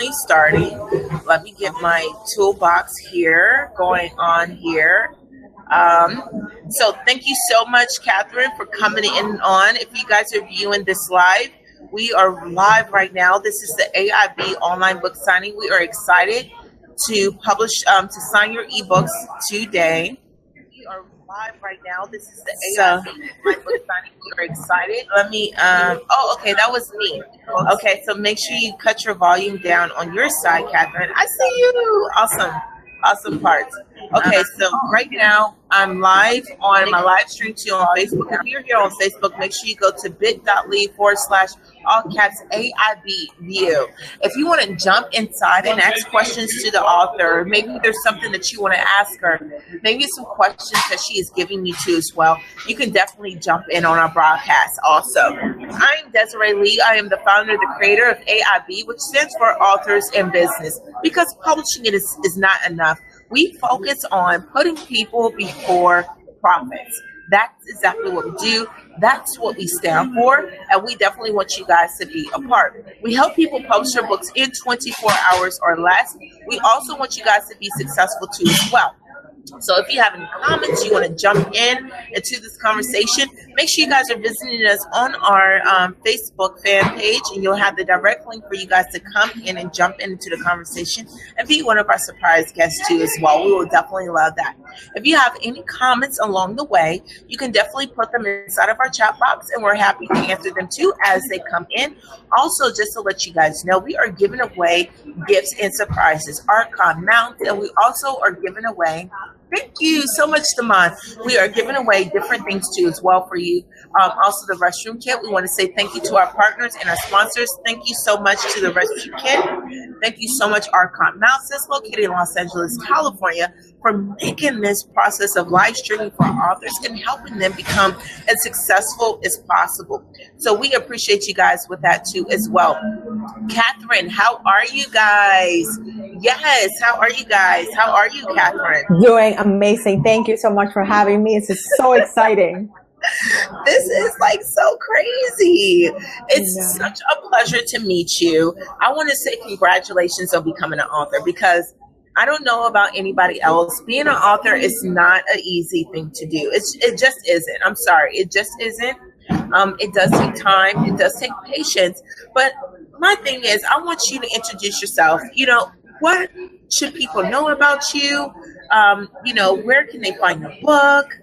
currently starting. Let me get my toolbox here going on here. So thank you so much, Catherine, for coming in on. If you guys are viewing this live, we are live right now. This is the AIB online book signing. We are excited to publish, to sign your ebooks today. We are live right now. This is the AIB online book signing. We are excited. Let me, oh, okay, that was me. Okay, so make sure you cut your volume down on your side, Catherine. I see you. Awesome. Awesome parts. Okay, so right now I'm live on my live stream too on Facebook. If you're here on Facebook, make sure you go to bit.ly/all-caps AIB view. If you want to jump inside and ask questions to the author, maybe there's something that you want to ask her, maybe some questions that she is giving you to as well, you can definitely jump in on our broadcast also. I'm Desiree Lee. I am the founder and the creator of AIB, which stands for Authors in Business, because publishing it is not enough. We focus on putting people before profits. That's exactly what we do. That's what we stand for. And we definitely want you guys to be a part. We help people publish their books in 24 hours or less. We also want you guys to be successful too as well. So if you have any comments, you want to jump in into this conversation, make sure you guys are visiting us on our Facebook fan page, and you'll have the direct link for you guys to come in and jump into the conversation and be one of our surprise guests too as well. We will definitely love that. If you have any comments along the way, you can definitely put them inside of our chat box, and we're happy to answer them too as they come in. Also, just to let you guys know, we are giving away gifts and surprises, archon mounts, and we also are giving away, thank you so much, Damon. We are giving away different things too as well for you. Also the restroom kit. We want to say thank you to our partners and our sponsors. Thank you so much to the restroom kit. Thank you so much, Archon Mounts, that's located in Los Angeles, California, for making this process of live streaming for authors and helping them become as successful as possible. So we appreciate you guys with that too as well. Catherine, how are you guys? Yes, how are you guys? How are you, Catherine? Doing amazing. Thank you so much for having me. This is so exciting. This is like so crazy. It's such a pleasure to meet you. I want to say congratulations on becoming an author, because I don't know about anybody else. Being an author is not an easy thing to do. It just isn't. I'm sorry. It just isn't. It does take time. It does take patience. But my thing is, I want you to introduce yourself. You know, what should people know about you? You know, where can they find your book?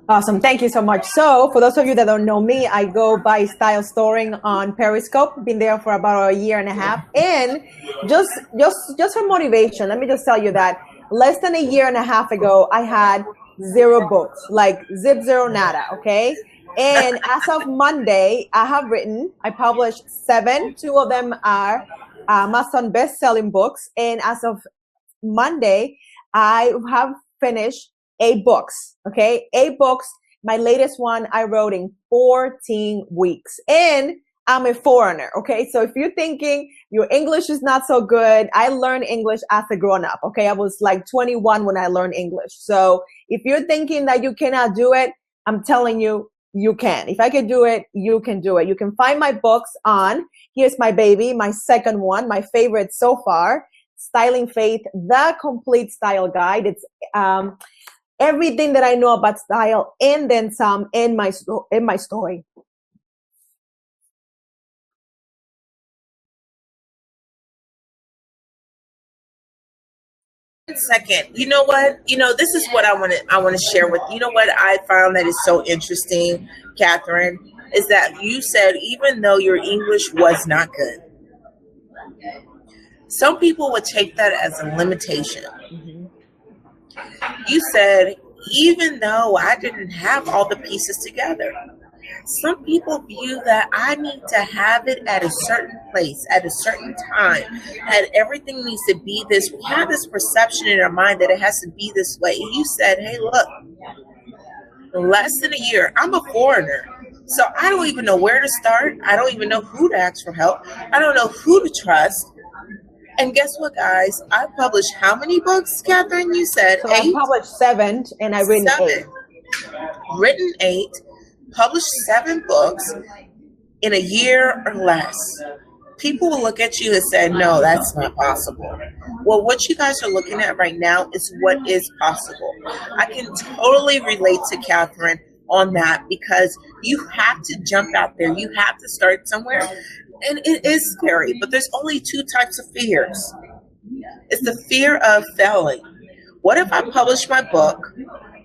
Awesome. Thank you so much. So for those of you that don't know me, I go by Style Storing on Periscope. Been there for about a year and a half. And just for motivation, let me just tell you that less than a year and a half ago, I had 0 books, like zero nada. Okay. And as of Monday, I published 7. 2 of them are Amazon best-selling books. And as of Monday, I have finished 8 books. Okay, 8 books. My latest one I wrote in 14 weeks, and I'm a foreigner. Okay, so if you're thinking your English is not so good, I learned English as a grown-up. Okay, I was like 21 when I learned English. So if you're thinking that you cannot do it, I'm telling you, you can. If I could do it, you can do it. You can find my books on, here's my baby, my second one, my favorite so far, Styling Faith, the complete style guide. It's everything that I know about style and then some in my story. Second, you know what? You know, this is what I want to share with you. Know what I found that is so interesting, Catherine, is that you said even though your English was not good, some people would take that as a limitation. Mm-hmm. You said even though I didn't have all the pieces together, some people view that I need to have it at a certain place, at a certain time, and everything needs to be this. We have this perception in our mind that it has to be this way. And you said, hey, look, less than a year, I'm a foreigner. So I don't even know where to start. I don't even know who to ask for help. I don't know who to trust. And guess what, guys? I published how many books, Catherine? You said so 8? I published 7, and I written 8. Written 8. Published 7 books in a year or less. people will look at you and say, no, that's not possible. Well, what you guys are looking at right now is what is possible. I can totally relate to Catherine on that, because you have to jump out there. You have to start somewhere. And it is scary, but there's only two types of fears. It's the fear of failing. What if I publish my book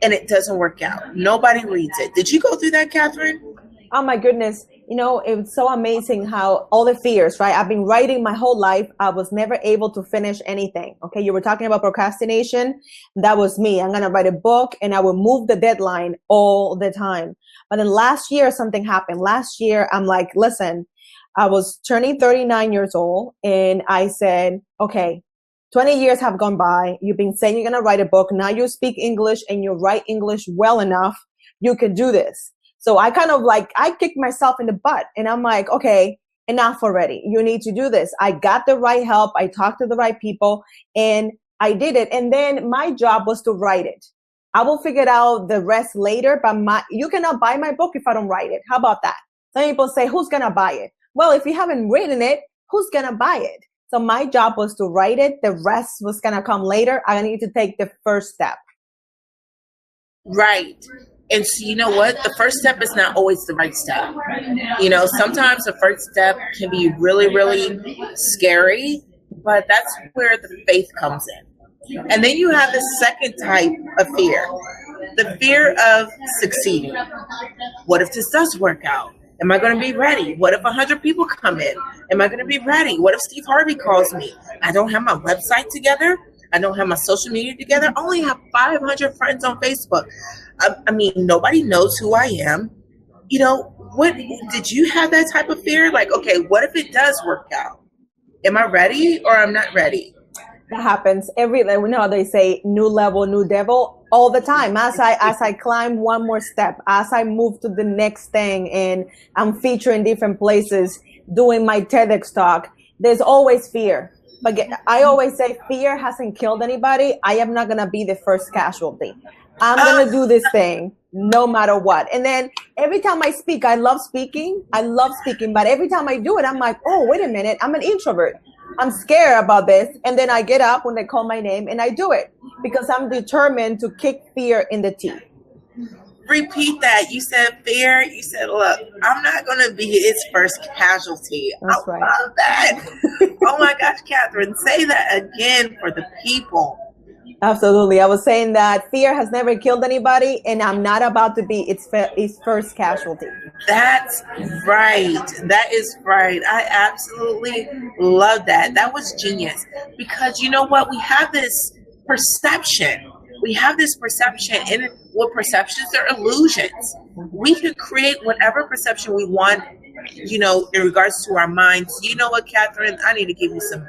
and it doesn't work out? Nobody reads it. Did you go through that, Catherine? Oh my goodness. You know, it was so amazing how all the fears, right? I've been writing my whole life. I was never able to finish anything. Okay. You were talking about procrastination. That was me. I'm going to write a book and I will move the deadline all the time. But then last year, something happened. Last year, I'm like, listen, I was turning 39 years old and I said, okay, 20 years have gone by. You've been saying you're going to write a book. Now you speak English and you write English well enough. You can do this. So I kind of like, I kicked myself in the butt and I'm like, okay, enough already. You need to do this. I got the right help. I talked to the right people and I did it. And then my job was to write it. I will figure out the rest later, but you cannot buy my book if I don't write it. How about that? Some people say, who's going to buy it? Well, if you haven't written it, who's going to buy it? So my job was to write it. The rest was going to come later. I need to take the first step. Right. And so you know what? The first step is not always the right step. You know, sometimes the first step can be really, really scary, but that's where the faith comes in. And then you have the second type of fear, the fear of succeeding. What if this does work out? Am I going to be ready? What if 100 people come in? Am I going to be ready? What if Steve Harvey calls me? I don't have my website together. I don't have my social media together. I only have 500 friends on Facebook. I mean, nobody knows who I am. You know, what did you have that type of fear? Like, okay, what if it does work out? Am I ready or I'm not ready? That happens we know how they say new level, new devil all the time. As I climb one more step, as I move to the next thing and I'm featuring different places, doing my TEDx talk, there's always fear. But I always say fear hasn't killed anybody. I am not going to be the first casualty. I'm going to do this thing no matter what. And then every time I speak, I love speaking. But every time I do it, I'm like, oh, wait a minute. I'm an introvert. I'm scared about this. And then I get up when they call my name and I do it because I'm determined to kick fear in the teeth. Repeat that. You said fear. You said, look, I'm not going to be its first casualty. That's right. I love that. Oh my gosh, Catherine, say that again for the people. Absolutely. I was saying that fear has never killed anybody and I'm not about to be its first casualty. That's right. That is right. I absolutely love that. That was genius because you know what? We have this perception. And what perceptions are illusions. We can create whatever perception we want, you know, in regards to our minds. You know what, Catherine? I need to give you some.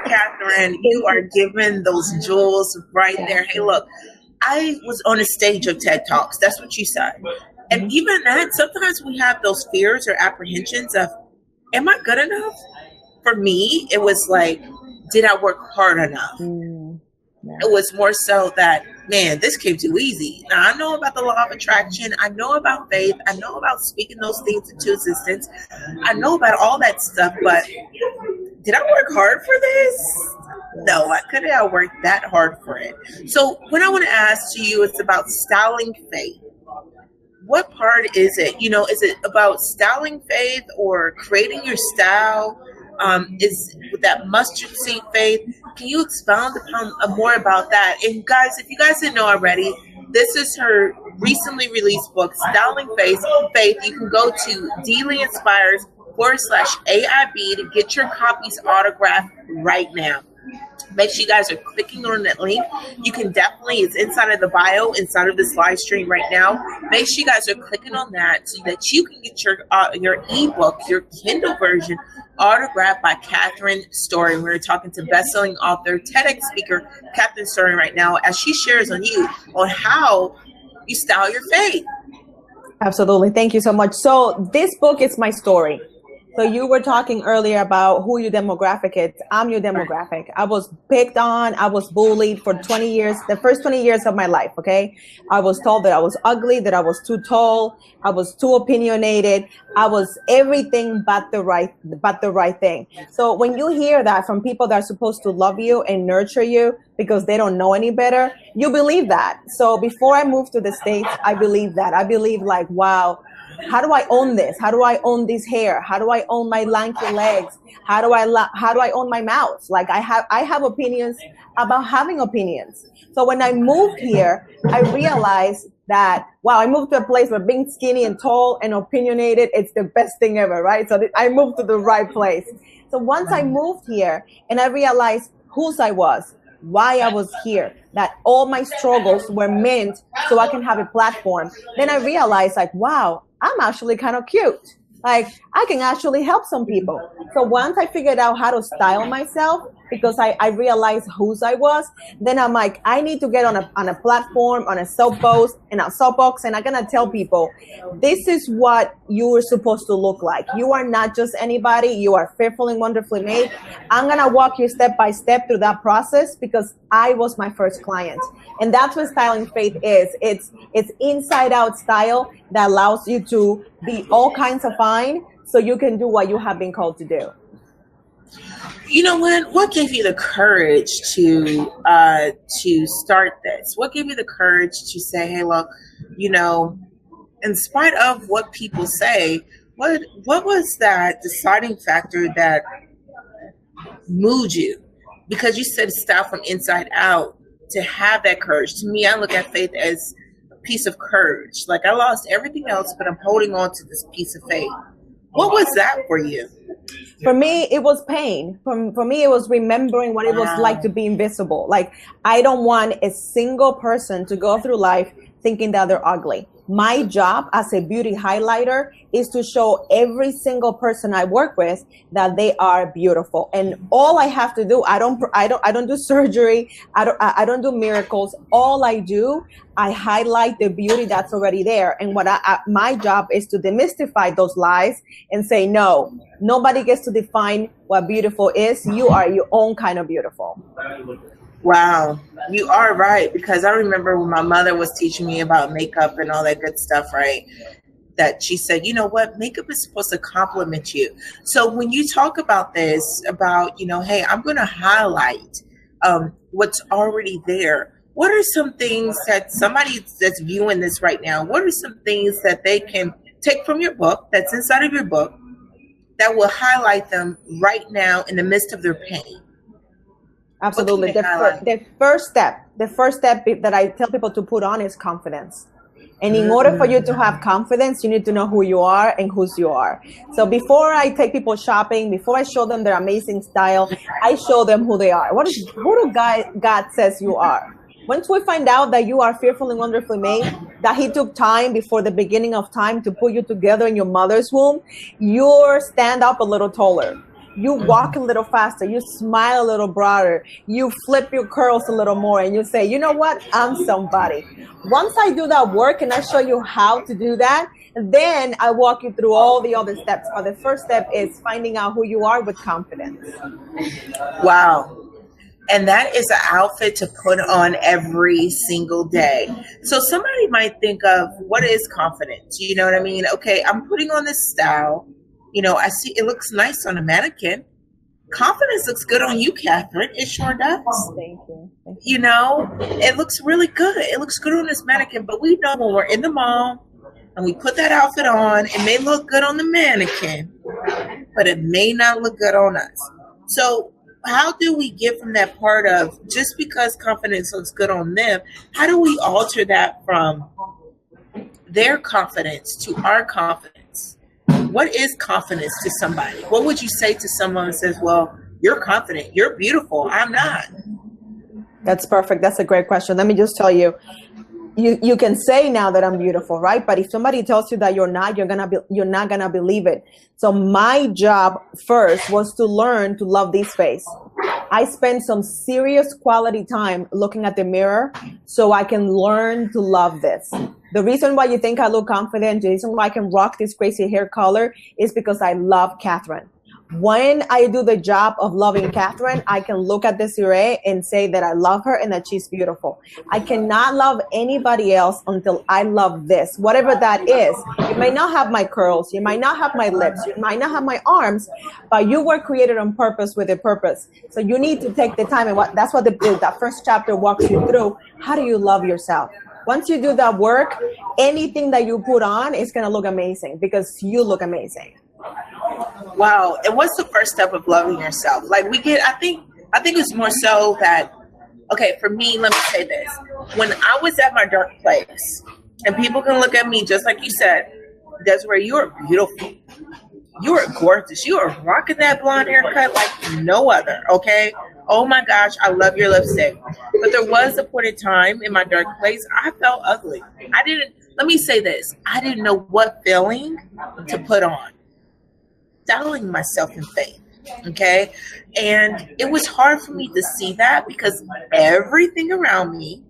Catherine, you are giving those jewels right there. Hey, look, I was on a stage of TED Talks. That's what you said. And even that, sometimes we have those fears or apprehensions of, am I good enough? For me, it was like, did I work hard enough? It was more so that, man, this came too easy. Now, I know about the law of attraction. I know about faith. I know about speaking those things into existence. I know about all that stuff, but did I work hard for this? No, I couldn't have worked that hard for it. So what I want to ask to you is about styling faith. What part is it? You know, is it about styling faith or creating your style? Is with that mustard seed faith? Can you expound upon more about that? And guys, if you guys didn't know already, this is her recently released book, Styling Faith. You can go to Deely Inspires /AIB to get your copies autographed right now. Make sure you guys are clicking on that link. You can definitely, it's inside of the bio, inside of this live stream right now. Make sure you guys are clicking on that so that you can get your ebook, your Kindle version, autographed by Catherine Story. We're talking to best-selling author, TEDx speaker, Catherine Story right now, as she shares on how you style your faith. Absolutely. Thank you so much. So this book is my story. So you were talking earlier about who your demographic is. I'm your demographic. I was picked on. I was bullied for 20 years, the first 20 years of my life. Okay. I was told that I was ugly, that I was too tall. I was too opinionated. I was everything but the right thing. So when you hear that from people that are supposed to love you and nurture you because they don't know any better, you believe that. So before I moved to the States, I believed that. I believed like, wow, how do I own this? How do I own this hair? How do I own my lanky legs? How do I own my mouth? Like I have opinions about having opinions. So when I moved here, I realized that, wow, I moved to a place where being skinny and tall and opinionated, it's the best thing ever, right? So I moved to the right place. So once I moved here and I realized whose I was, why I was here, that all my struggles were meant so I can have a platform, then I realized like, wow, I'm actually kind of cute. Like I can actually help some people. So once I figured out how to style myself, because I realized whose I was, then I'm like, I need to get on a platform, on a soapbox, and I'm gonna tell people, this is what you are supposed to look like. You are not just anybody. You are fearfully and wonderfully made. I'm gonna walk you step by step through that process because I was my first client, and that's what Styling Faith is. It's inside out style that allows you to be all kinds of fine, so you can do what you have been called to do. You know what gave you the courage to start this? What gave you the courage to say, hey, look, you know, in spite of what people say, what was that deciding factor that moved you? Because you said style from inside out, to have that courage. To me, I look at faith as a piece of courage. Like I lost everything else, but I'm holding on to this piece of faith. What was that for you? For me, it was pain. For me, it was remembering what it was like to be invisible. Like, I don't want a single person to go through life thinking that they're ugly. My job as a beauty highlighter is to show every single person I work with that they are beautiful. And all I have to do, I don't do surgery. I don't do miracles. All I do, I highlight the beauty that's already there. And my job is to demystify those lies and say, no, nobody gets to define what beautiful is. You are your own kind of beautiful. Wow, you are right, because I remember when my mother was teaching me about makeup and all that good stuff, right? That she said, you know what, makeup is supposed to compliment you. So when you talk about this, about, you know, hey, I'm going to highlight what's already there. What are some things that somebody that's viewing this right now, what are some things that they can take from your book, that's inside of your book, that will highlight them right now in the midst of their pain? Absolutely. The first step that I tell people to put on is confidence. And in order for you to have confidence, you need to know who you are and whose you are. So before I take people shopping, before I show them their amazing style, I show them who they are. Who God says you are? Once we find out that you are fearfully and wonderfully made, that he took time before the beginning of time to put you together in your mother's womb, you stand up a little taller. You walk a little faster, you smile a little broader, you flip your curls a little more, and you say, you know what, I'm somebody. Once I do that work and I show you how to do that, then I walk you through all the other steps. But the first step is finding out who you are with confidence. Wow. And that is an outfit to put on every single day. So somebody might think of, what is confidence? You know what I mean? Okay, I'm putting on this style. You know, I see it looks nice on a mannequin. Confidence looks good on you, Catherine. It sure does. Thank you. You know, it looks really good. It looks good on this mannequin. But we know when we're in the mall and we put that outfit on, it may look good on the mannequin, but it may not look good on us. So how do we get from that part of just because confidence looks good on them, how do we alter that from their confidence to our confidence? What is confidence to somebody? What would you say to someone who says, well, you're confident, you're beautiful, I'm not? That's perfect. That's a great question. Let me just tell you, you can say now that I'm beautiful, right? But if somebody tells you that you're not, you're not gonna believe it. So my job first was to learn to love this face. I spent some serious quality time looking at the mirror so I can learn to love this. The reason why you think I look confident, the reason why I can rock this crazy hair color is because I love Catherine. When I do the job of loving Catherine, I can look at Desiree and say that I love her and that she's beautiful. I cannot love anybody else until I love this, whatever that is. You may not have my curls, you might not have my lips, you might not have my arms, but you were created on purpose with a purpose. So you need to take the time, and that's what that first chapter walks you through. How do you love yourself? Once you do that work, anything that you put on is going to look amazing because you look amazing. Wow. And what's the first step of loving yourself? Like I think it's more so that, okay, for me, let me say this. When I was at my dark place, and people can look at me just like you said, Desiree, you are beautiful. You are gorgeous. You are rocking that blonde haircut like no other, okay? Oh my gosh, I love your lipstick. But there was a point in time in my dark place, I felt ugly. Let me say this. I didn't know what feeling to put on. Doubting myself in faith, okay? And it was hard for me to see that because everything around me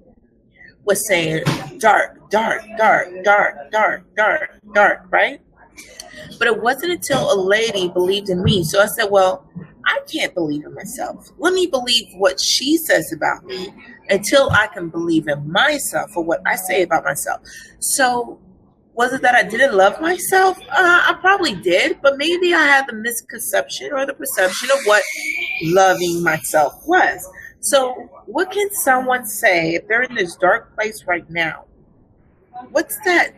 was saying dark, dark, dark, dark, dark, dark, dark, right? But it wasn't until a lady believed in me. So I said, well, I can't believe in myself. Let me believe what she says about me until I can believe in myself or what I say about myself. So was it that I didn't love myself? I probably did, but maybe I had the misconception or the perception of what loving myself was. So what can someone say if they're in this dark place right now? What's that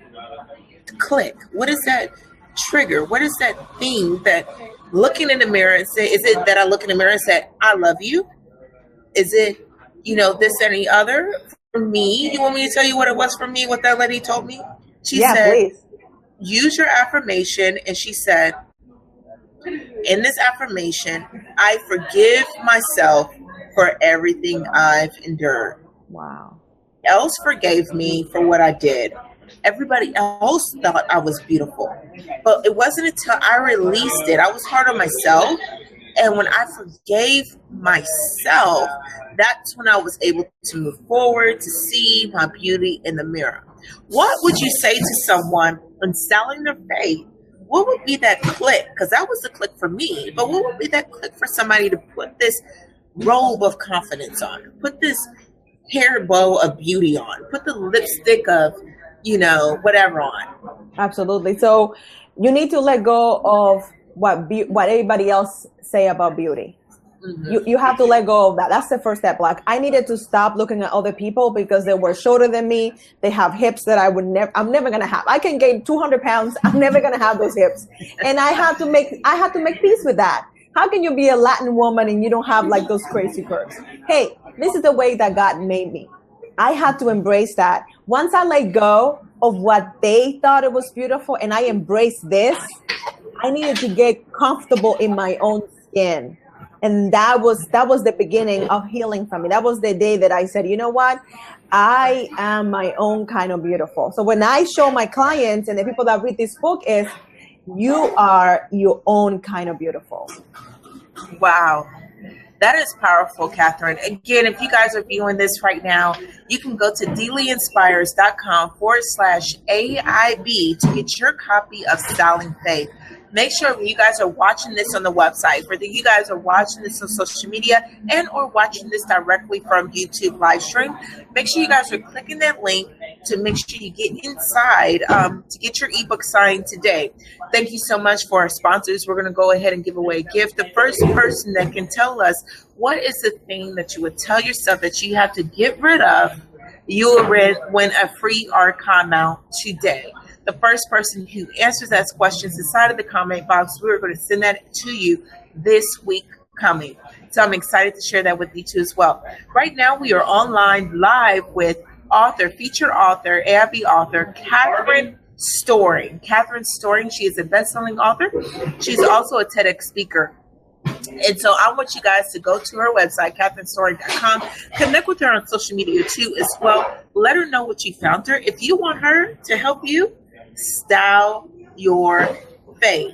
click? What is that trigger? What is that thing that looking in the mirror and say, is it that I look in the mirror and say, I love you? Is it, this and the other? For me, you want me to tell you what it was for me, what that lady told me? She said, please. Use your affirmation. And she said, in this affirmation, I forgive myself for everything I've endured. Wow. Else forgave me for what I did. Everybody else thought I was beautiful. But it wasn't until I released it. I was hard on myself. And when I forgave myself, that's when I was able to move forward, to see my beauty in the mirror. What would you say to someone when selling their faith? What would be that click? Because that was the click for me. But what would be that click for somebody to put this robe of confidence on? Put this hair bow of beauty on? Put the lipstick of, whatever on? Absolutely. So you need to let go of what everybody else say about beauty. Mm-hmm. You have to let go of that. That's the first step. Like I needed to stop looking at other people because they were shorter than me. They have hips that I'm never going to have. I can gain 200 pounds. I'm never going to have those hips. And I had to make peace with that. How can you be a Latin woman and you don't have like those crazy curves? Hey, this is the way that God made me. I had to embrace that. Once I let go of what they thought it was beautiful and I embraced this, I needed to get comfortable in my own skin. And that was the beginning of healing for me. That was the day that I said, you know what? I am my own kind of beautiful. So when I show my clients and the people that read this book is, you are your own kind of beautiful. Wow. That is powerful, Catherine. Again, if you guys are viewing this right now, you can go to dleeinspires.com/AIB to get your copy of Styling Faith. Make sure you guys are watching this on the website, whether you guys are watching this on social media and or watching this directly from YouTube live stream. Make sure you guys are clicking that link to make sure you get inside to get your ebook signed today. Thank you so much for our sponsors. We're going to go ahead and give away a gift. The first person that can tell us what is the thing that you would tell yourself that you have to get rid of, you will win a free archive mount today. The first person who answers that questions inside of the comment box, we're going to send that to you this week coming. So I'm excited to share that with you too as well. Right now, we are online live with featured author, AIB author, Catherine Storing. Catherine Storing, she is a best-selling author. She's also a TEDx speaker. And so I want you guys to go to her website, catherinestoring.com. Connect with her on social media too as well. Let her know what you found her. If you want her to help you style your faith.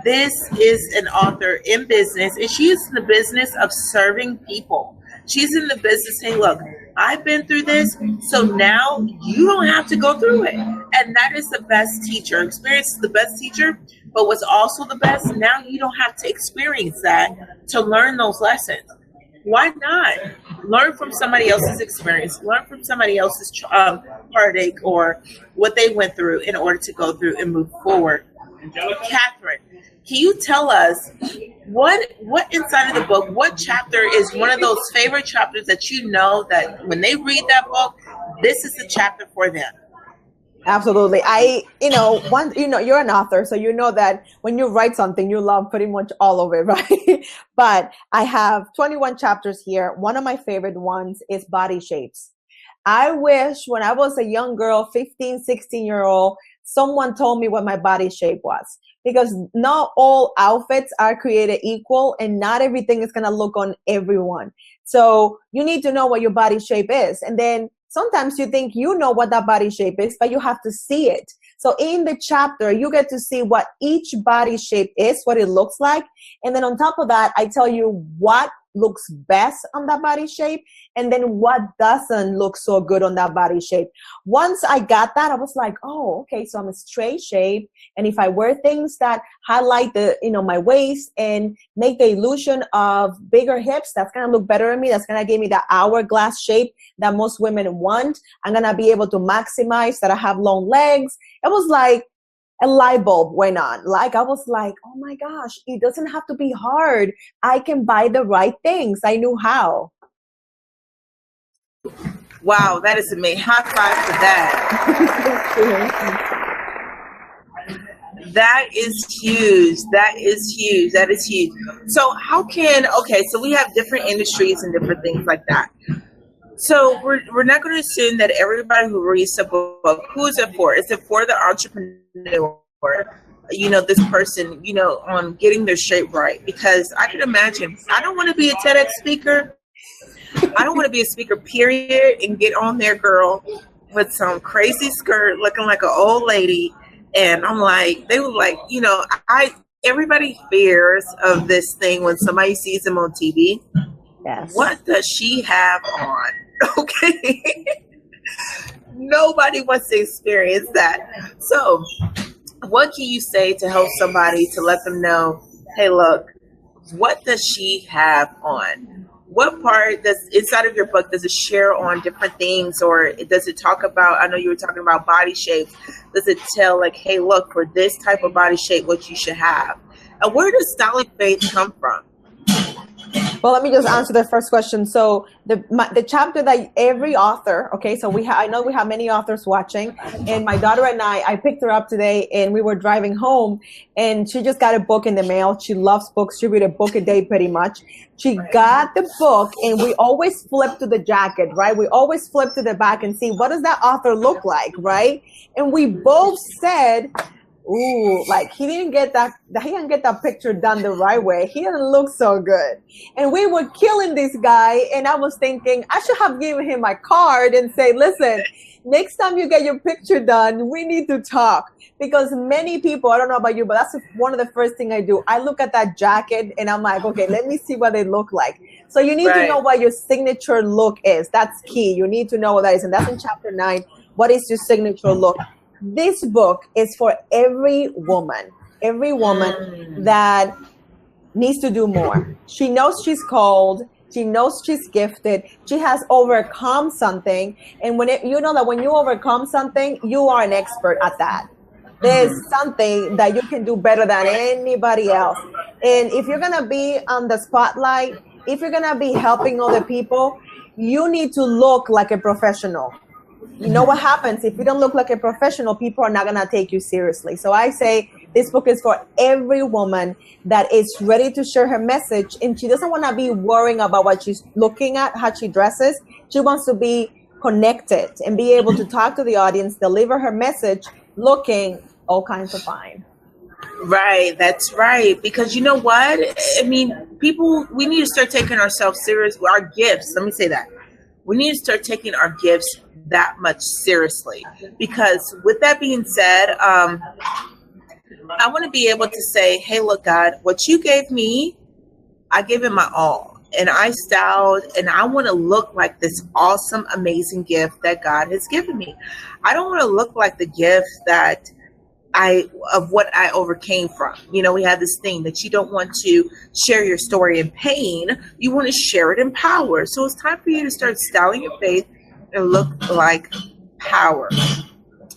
This is an author in business, and she is in the business of serving people. She's in the business saying, look, I've been through this, so now you don't have to go through it. And that is the best teacher. Experience is the best teacher, but what's also the best, now you don't have to experience that to learn those lessons. Why not? Learn from somebody else's experience. Learn from somebody else's heartache or what they went through in order to go through and move forward. Catherine, can you tell us what inside of the book, what chapter is one of those favorite chapters that you know that when they read that book, this is the chapter for them? Absolutely. You're an author, so you know that when you write something, you love pretty much all of it, right? But I have 21 chapters here. One of my favorite ones is body shapes. I wish when I was a young girl, 15, 16-year-old, someone told me what my body shape was, because not all outfits are created equal and not everything is going to look on everyone. So you need to know what your body shape is. And then sometimes you think you know what that body shape is, but you have to see it. So in the chapter, you get to see what each body shape is, what it looks like. And then on top of that, I tell you what looks best on that body shape and then what doesn't look so good on that body shape. Once I got that, I was like, oh, okay, so I'm a straight shape. And if I wear things that highlight my waist and make the illusion of bigger hips, that's going to look better on me. That's going to give me the hourglass shape that most women want. I'm going to be able to maximize that I have long legs. It was like a light bulb went on. Like, I was like, oh my gosh, it doesn't have to be hard. I can buy the right things. I knew how. Wow, that is amazing. High five for that. That is huge. That is huge. That is huge. So so we have different industries and different things like that. So we're not going to assume that everybody who reads a book, who is it for? Is it for the entrepreneur? This person, on getting their shape right? Because I can imagine, I don't want to be a TEDx speaker. I don't want to be a speaker, period, and get on there, girl, with some crazy skirt looking like an old lady. And I'm like, they were like, everybody fears of this thing when somebody sees them on TV. Yes. What does she have on? Okay. Nobody wants to experience that. So what can you say to help somebody to let them know, hey, look, what does she have on? What part does inside of your book does it share on different things, or does it talk about, I know you were talking about body shapes. Does it tell like, hey, look, for this type of body shape, what you should have? And where does styling faith come from? Well, let me just answer the first question. So the chapter that every author, okay, so I know we have many authors watching, and my daughter and I picked her up today and we were driving home and she just got a book in the mail. She loves books. She read a book a day pretty much. She got the book and we always flip to the jacket, right? We always flip to the back and see what does that author look like, right? And we both said, ooh, like he didn't get that picture done the right way. He didn't look so good. And we were killing this guy. And I was thinking I should have given him my card and say, listen, next time you get your picture done, we need to talk. Because many people, I don't know about you, but that's one of the first things I do. I look at that jacket and I'm like, okay, let me see what they look like. So you need to know what your signature look is. That's key. You need to know what that is. And that's in chapter 9. What is your signature look? This book is for every woman that needs to do more. She knows she's called. She knows she's gifted. She has overcome something. And when you overcome something, you are an expert at that. There's something that you can do better than anybody else. And if you're going to be on the spotlight, if you're going to be helping other people, you need to look like a professional. You know what happens if you don't look like a professional, people are not going to take you seriously. So I say this book is for every woman that is ready to share her message. And she doesn't want to be worrying about what she's looking at, how she dresses. She wants to be connected and be able to talk to the audience, deliver her message, looking all kinds of fine. Right. That's right. Because you know what? I mean, we need to start taking ourselves serious. Our gifts. Let me say that. We need to start taking our gifts that much seriously, because with that being said, I want to be able to say, hey, look, God, what you gave me, I gave it my all. and I styled, and I want to look like this awesome, amazing gift that God has given me. I don't want to look like the gift of what I overcame from. You know, we have this thing that you don't want to share your story in pain. You want to share it in power. So it's time for you to start styling your faith and look like power.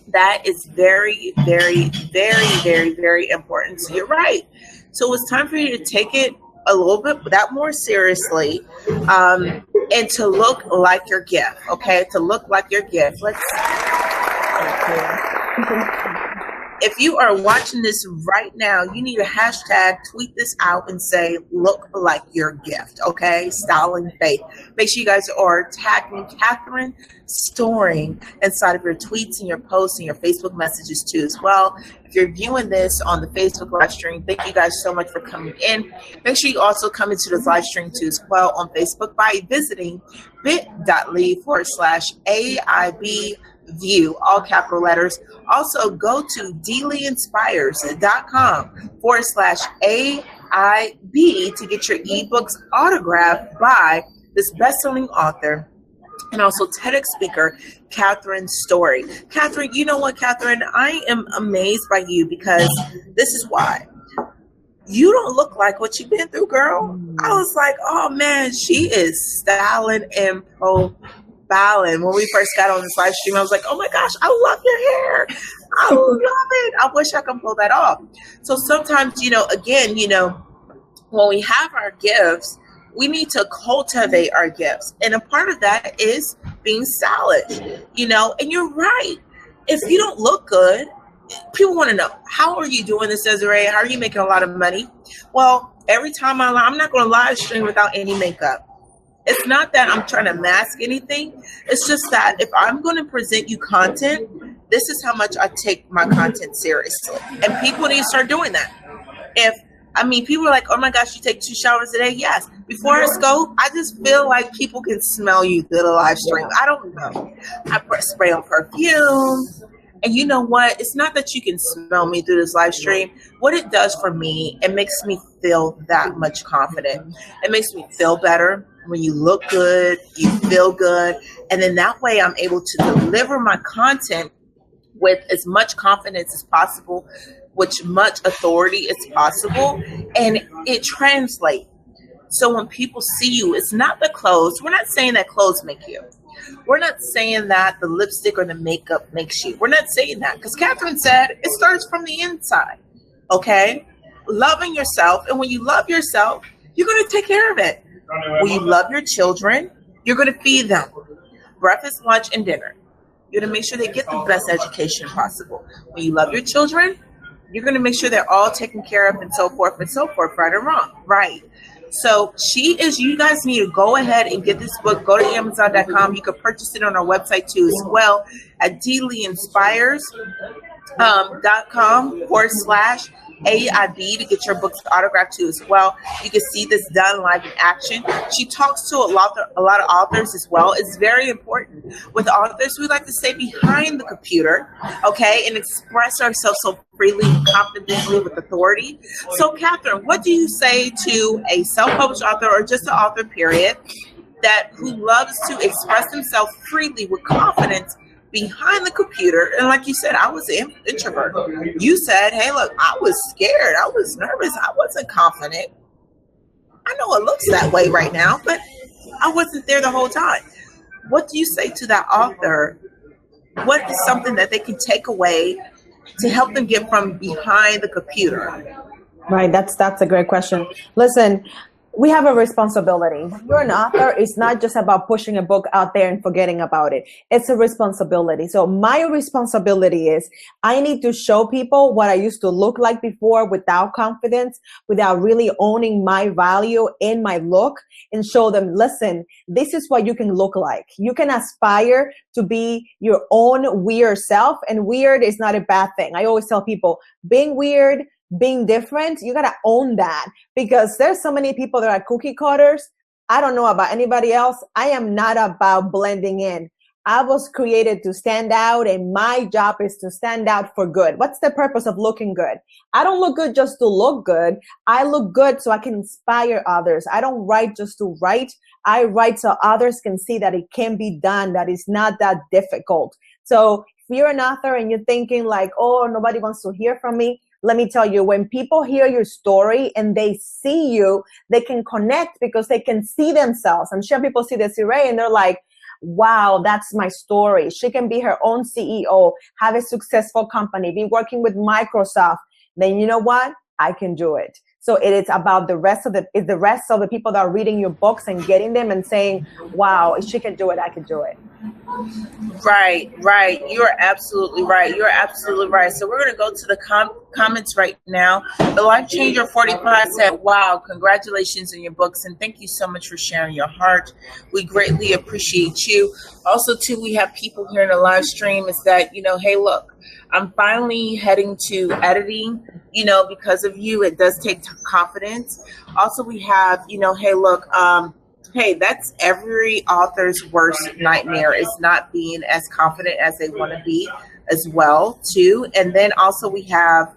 That is very, very, very, very, very important. So you're right. So it's time for you to take it a little bit that more seriously, and to look like your gift. Okay, to look like your gift. If you are watching this right now, you need to hashtag tweet this out and say, look like your gift, okay? Styling faith. Make sure you guys are tagging Catherine Storing inside of your tweets and your posts and your Facebook messages too as well. If you're viewing this on the Facebook live stream, thank you guys so much for coming in. Make sure you also come into this live stream too as well on Facebook by visiting bit.ly/AIB view, all capital letters. Also go to dleeinspires.com/AIB to get your ebooks autographed by this best-selling author and also TEDx speaker, Catherine Story. Catherine, you know what, Catherine? I am amazed by you because this is why. You don't look like what you've been through, girl. I was like, oh man, she is styling and profiling. When we first got on this live stream, I was like, oh my gosh, I love your hair. I love it. I wish I could pull that off. So sometimes, again, when we have our gifts, we need to cultivate our gifts. And a part of that is being stylish, and you're right. If you don't look good, people want to know, how are you doing this, Desiree? How are you making a lot of money? Well, every time I'm not going to live stream without any makeup. It's not that I'm trying to mask anything. It's just that if I'm going to present you content, this is how much I take my content seriously. And people need to start doing that. People are like, oh my gosh, you take 2 showers a day? Yes. Before I go, I just feel like people can smell you through the live stream. I don't know. I spray on perfume. And you know what? It's not that you can smell me through this live stream. What it does for me, it makes me feel that much confident. It makes me feel better. When you look good, you feel good. And then that way I'm able to deliver my content with as much confidence as possible, with much authority as possible. And it translates. So when people see you, it's not the clothes. We're not saying that clothes make you. We're not saying that the lipstick or the makeup makes you. We're not saying that. Because Catherine said it starts from the inside. Okay? Loving yourself. And when you love yourself, you're going to take care of it. When you love your children, you're going to feed them breakfast, lunch, and dinner. You're going to make sure they get the best education possible. When you love your children, you're going to make sure they're all taken care of and so forth, right or wrong. Right. So you guys need to go ahead and get this book. Go to Amazon.com. You can purchase it on our website too as well at dleeinspires.com/AIB to get your books autographed too as well. You can see this done live in action. She talks to a lot of authors as well. It's very important. With authors, we like to stay behind the computer, okay, and express ourselves so freely, confidently, with authority. So, Catherine, what do you say to a self-published author or just an author, period, who loves to express himself freely with confidence behind the computer? And like you said, I was an introvert. You said, hey, look, I was scared. I was nervous. I wasn't confident. I know it looks that way right now, but I wasn't there the whole time. What do you say to that author? What is something that they can take away to help them get from behind the computer? Right. That's a great question. Listen, we have a responsibility. When you're an author, it's not just about pushing a book out there and forgetting about it. It's a responsibility. So my responsibility is I need to show people what I used to look like before without confidence, without really owning my value in my look, and show them, listen, this is what you can look like. You can aspire to be your own weird self, and weird is not a bad thing. I always tell people, being weird, being different, you got to own that, because there's so many people that are cookie cutters. I don't know about anybody else. I am not about blending in. I was created to stand out, and my job is to stand out for good. What's the purpose of looking good? I don't look good just to look good. I look good so I can inspire others. I don't write just to write. I write so others can see that it can be done, that it's not that difficult. So if you're an author and you're thinking like, oh, nobody wants to hear from me, let me tell you, when people hear your story and they see you, they can connect because they can see themselves. I'm sure people see Desiree and they're like, wow, that's my story. She can be her own CEO, have a successful company, be working with Microsoft. Then you know what? I can do it. So it is about the rest of the people that are reading your books and getting them and saying, wow, if she can do it, I can do it. Right. You're absolutely right. So we're going to go to the comments right now. The Life Changer 45 said, wow, congratulations on your books. And thank you so much for sharing your heart. We greatly appreciate you. Also, too, we have people here in the live stream is that, hey, look, I'm finally heading to editing, because of you. It does take confidence. Also, we have, hey, look, hey, that's every author's worst nightmare, is not being as confident as they want to be as well, too. And then also we have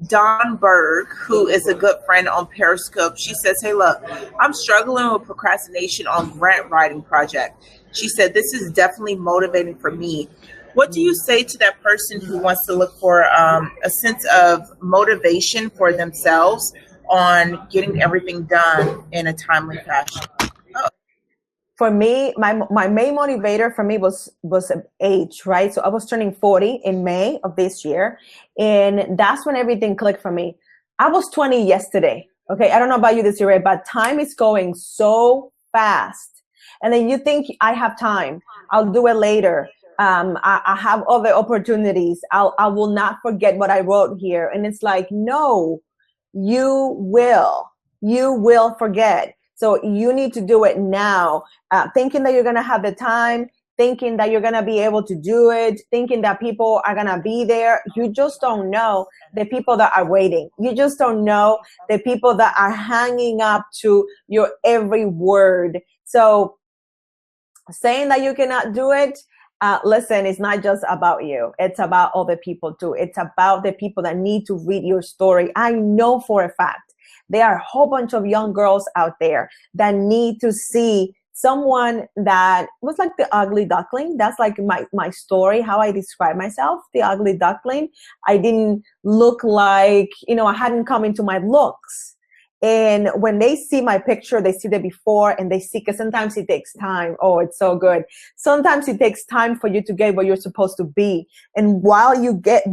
Dawn Berg, who is a good friend on Periscope. She says, hey, look, I'm struggling with procrastination on grant writing project. She said, this is definitely motivating for me. What do you say to that person who wants to look for a sense of motivation for themselves on getting everything done in a timely fashion? For me, my main motivator for me was age, right? So I was turning 40 in May of this year, and that's when everything clicked for me. I was 20 yesterday. Okay, I don't know about you, Desiree, but time is going so fast. And then you think, I have time, I'll do it later. I have other opportunities. I will not forget what I wrote here. And it's like, no, you will forget. So you need to do it now. Thinking that you're going to have the time, thinking that you're going to be able to do it, thinking that people are going to be there. You just don't know the people that are waiting. You just don't know the people that are hanging up to your every word. So saying that you cannot do it, listen, it's not just about you. It's about other people too. It's about the people that need to read your story. I know for a fact there are a whole bunch of young girls out there that need to see someone that was like the ugly duckling. That's like my story, how I describe myself, the ugly duckling. I didn't look like, I hadn't come into my looks. And when they see my picture, they see the before and they see, because sometimes it takes time. Oh, it's so good. Sometimes it takes time for you to get where you're supposed to be. And while you get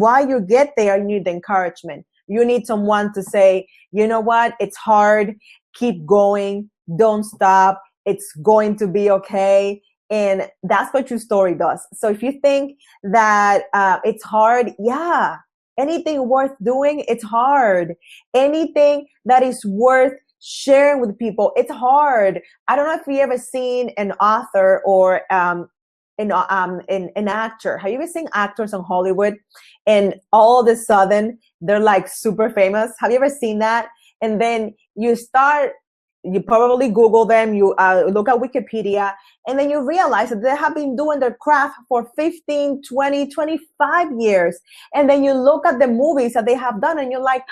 there, you need the encouragement. You need someone to say, you know what? It's hard. Keep going. Don't stop. It's going to be okay. And that's what your story does. So if you think that it's hard, yeah. Anything worth doing, it's hard. Anything that is worth sharing with people, it's hard. I don't know if you ever seen an author or an actor. Have you ever seen actors in Hollywood and all of a sudden they're like super famous? Have you ever seen that? And then you probably Google them, you look at Wikipedia, and then you realize that they have been doing their craft for 15, 20, 25 years. And then you look at the movies that they have done and you're like,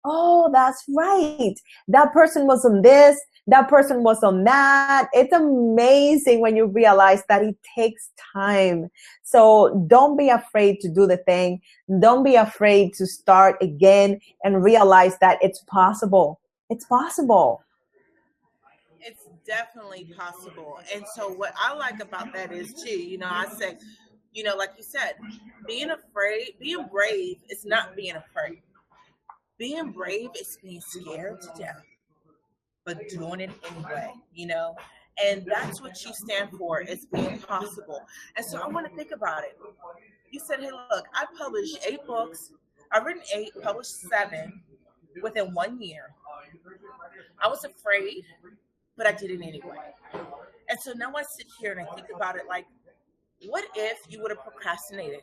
oh, that's right. That person was on this, that person was on that. It's amazing when you realize that it takes time. So don't be afraid to do the thing. Don't be afraid to start again and realize that it's possible. It's possible. It's definitely possible. And so what I like about that is too, I said, like you said, being brave is not being afraid. Being brave is being scared to death, but doing it anyway. And that's what you stand for, is being possible. And so I want to think about it. You said, hey, look, I published 8 books. I've written 8, published 7 within 1 year. I was afraid, but I did it anyway. And so now I sit here and I think about it like, what if you would have procrastinated?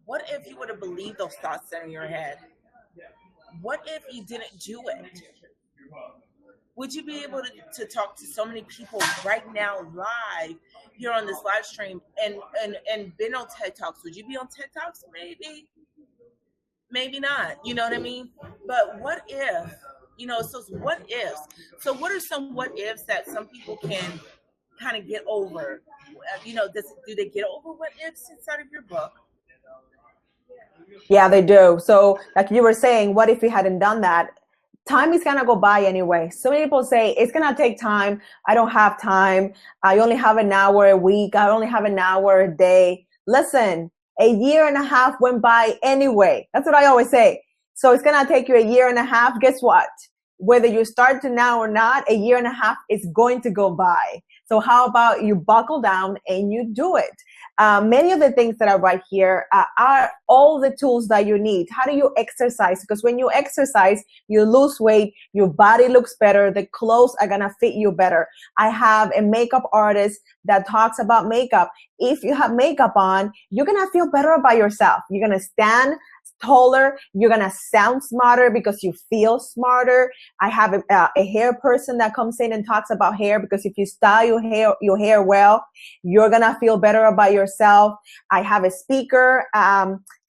What if you would have believed those thoughts that are in your head? What if you didn't do it? would you be able to talk to so many people right now live here on this live stream and been on TED Talks? Would you be on TED Talks? Maybe not. You know what I mean? But what if, so what ifs? So what are some what ifs that some people can kind of get over? Do they get over what ifs inside of your book? Yeah, they do. So like you were saying, what if we hadn't done that? Time is going to go by anyway. So many people say it's going to take time. I don't have time. I only have an hour a week. I only have an hour a day. Listen, a year and a half went by anyway. That's what I always say. So it's going to take you a year and a half. Guess what? Whether you start to now or not, a year and a half is going to go by. So how about you buckle down and you do it? Many of the things that are right here are all the tools that you need. How do you exercise? Because when you exercise, you lose weight, your body looks better, the clothes are going to fit you better. I have a makeup artist that talks about makeup. If you have makeup on, you're going to feel better about yourself. You're going to stand taller. You're going to sound smarter because you feel smarter. I have a hair person that comes in and talks about hair, because if you style your hair well, you're going to feel better about yourself. I have a speaker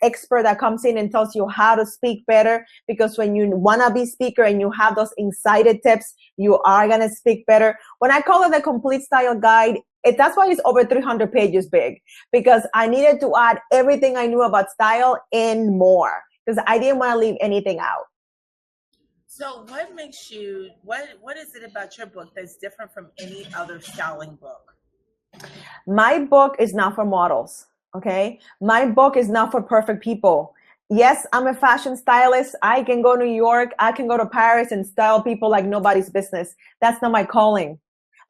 expert that comes in and tells you how to speak better, because when you want to be speaker and you have those incited tips, you are going to speak better. When I call it the complete style guide, that's why it's over 300 pages big, because I needed to add everything I knew about style and more, because I didn't want to leave anything out. So what makes you, what is it about your book that's different from any other styling book? My book is not for models, okay? My book is not for perfect people. Yes, I'm a fashion stylist. I can go to New York. I can go to Paris and style people like nobody's business. That's not my calling.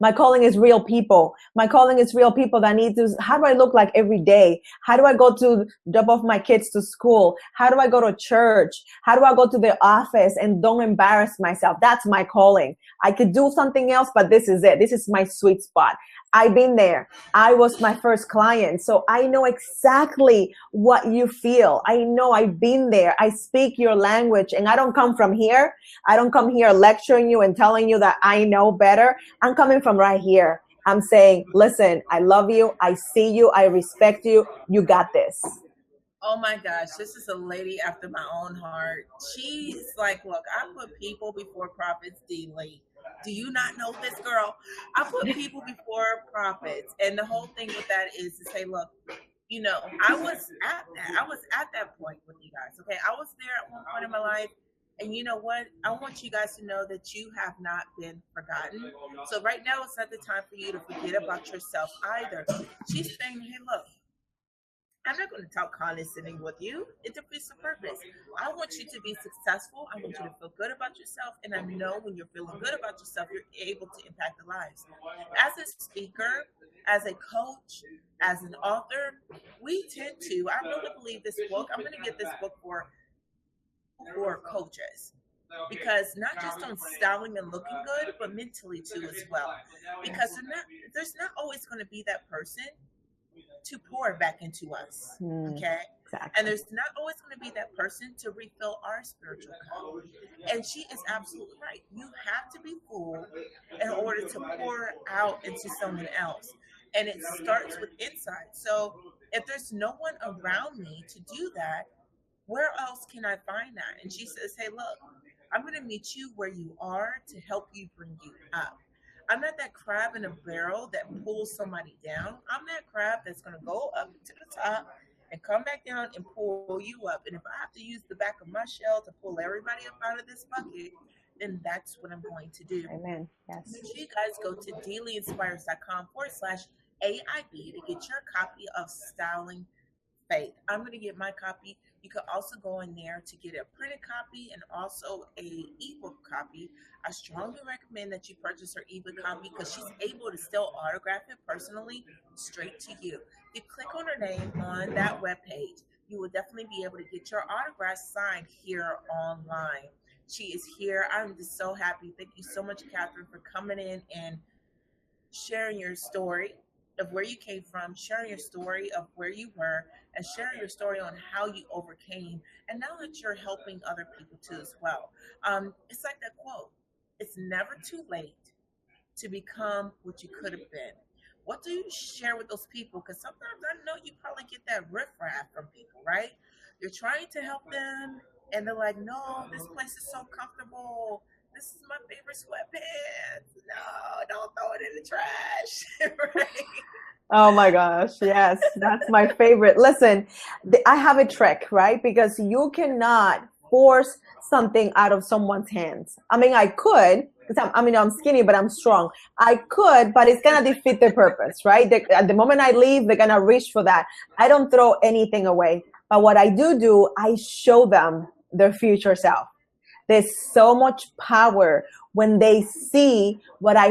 My calling is real people. My calling is real people that need to, how do I look like every day? How do I go to drop off my kids to school? How do I go to church? How do I go to the office and don't embarrass myself? That's my calling. I could do something else, but this is it. This is my sweet spot. I've been there. I was my first client. So I know exactly what you feel. I know I've been there. I speak your language, and I don't come from here. I don't come here lecturing you and telling you that I know better. I'm coming from right here. I'm saying, listen, I love you. I see you. I respect you. You got this. Oh my gosh, this is a lady after my own heart. She's like, look, I put people before profits, Desiree Lee. Do you not know this, girl? I put people before profits. And the whole thing with that is to say, look, I was at that point with you guys. Okay. I was there at one point in my life. And you know what? I want you guys to know that you have not been forgotten. So right now, it's not the time for you to forget about yourself either. She's saying, hey, look, I'm not going to talk condescending with you. It defeats the purpose. I want you to be successful. I want you to feel good about yourself. And I know when you're feeling good about yourself, you're able to impact the lives. As a speaker, as a coach, as an author, we tend to, I really believe this book, I'm going to get this book for coaches. Because not just on styling and looking good, but mentally too as well. Because there's not always going to be that person to pour back into us, okay? Exactly. And there's not always going to be that person to refill our spiritual cup. And she is absolutely right. You have to be full in order to pour out into someone else. And it starts with inside. So if there's no one around me to do that, where else can I find that? And she says, hey, look, I'm going to meet you where you are to help you bring you up. I'm not that crab in a barrel that pulls somebody down. I'm that crab that's going to go up to the top and come back down and pull you up. And if I have to use the back of my shell to pull everybody up out of this bucket, then that's what I'm going to do. Amen. Yes. Make sure you guys go to dailyinspires.com/AIB to get your copy of Styling Faith. I'm going to get my copy. You can also go in there to get a printed copy and also a ebook copy. I strongly recommend that you purchase her ebook copy because she's able to still autograph it personally straight to you. If you click on her name on that webpage, you will definitely be able to get your autograph signed here online. She is here. I'm just so happy. Thank you so much, Catherine, for coming in and sharing your story of where you came from, sharing your story of where you were, and sharing your story on how you overcame. And now that you're helping other people too as well. It's like that quote, it's never too late to become what you could have been. What do you share with those people? Because sometimes I know you probably get that riffraff from people, right? You're trying to help them, and they're like, no, this place is so comfortable. This is my favorite sweatpants. No, don't throw it in the trash. Right? Oh my gosh, yes, that's my favorite. Listen, I have a trick, right? Because you cannot force something out of someone's hands. I mean, I could, because I'm skinny, but I'm strong. I could, but it's gonna defeat the purpose, right? At the moment I leave, they're gonna reach for that. I don't throw anything away. But what I do, I show them their future self. There's so much power when they see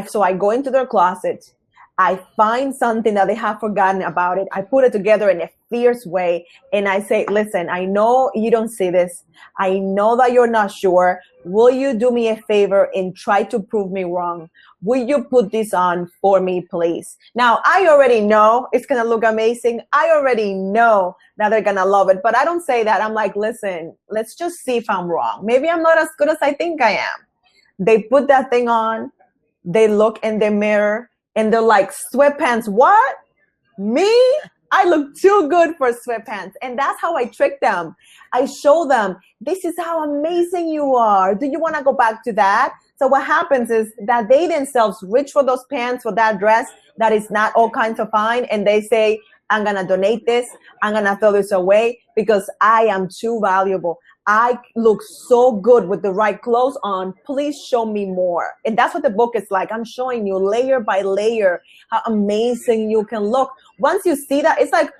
so I go into their closet. I find something that they have forgotten about it. I put it together in a fierce way. And I say, listen, I know you don't see this. I know that you're not sure. Will you do me a favor and try to prove me wrong? Will you put this on for me, please? Now, I already know it's going to look amazing. I already know that they're going to love it. But I don't say that. I'm like, listen, let's just see if I'm wrong. Maybe I'm not as good as I think I am. They put that thing on. They look in the mirror. And they're like, sweatpants, what? Me? I look too good for sweatpants. And that's how I trick them. I show them, this is how amazing you are. Do you want to go back to that? So what happens is that they themselves reach for those pants, for that dress that is not all kinds of fine. And they say, I'm going to donate this. I'm going to throw this away because I am too valuable. I look so good with the right clothes on. Please show me more. And that's what the book is like. I'm showing you layer by layer how amazing you can look. Once you see that, it's like,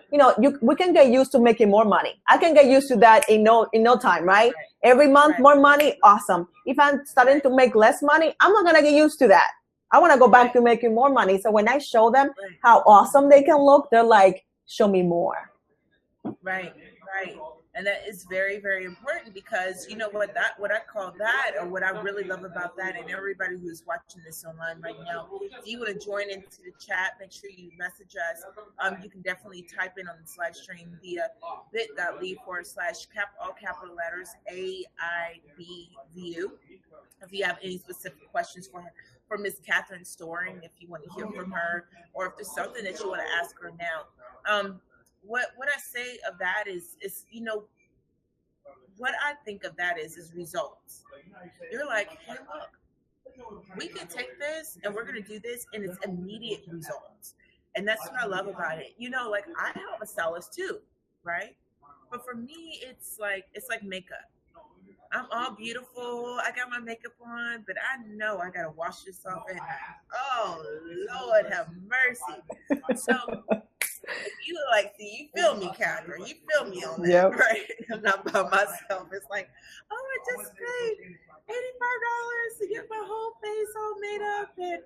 we can get used to making more money. I can get used to that in no time, right? Every month, more money. Awesome. If I'm starting to make less money, I'm not going to get used to that. I want to go back to making more money. So when I show them how awesome they can look, they're like, show me more. Right. And that is very, very important because you know what I call that, or what I really love about that, and everybody who's watching this online right now, if you want to join into the chat, make sure you message us. You can definitely type in on this live stream via bit.ly/ all capital letters AIB view. If you have any specific questions for Miss Catherine Storing, if you want to hear from her, or if there's something that you want to ask her now. What I say of that is what I think of that is results. You're like, hey, look, we can take this and we're going to do this, and it's immediate results. And that's what I love about it. Like I have a stylist too, right? But for me, it's like makeup. I'm all beautiful. I got my makeup on, but I know I got to wash this off. And oh, Lord have mercy. So you you feel me, Catherine. You feel me on that, yep. Right? I'm not by myself. It's like, oh, I just paid $85 to get my whole face all made up, and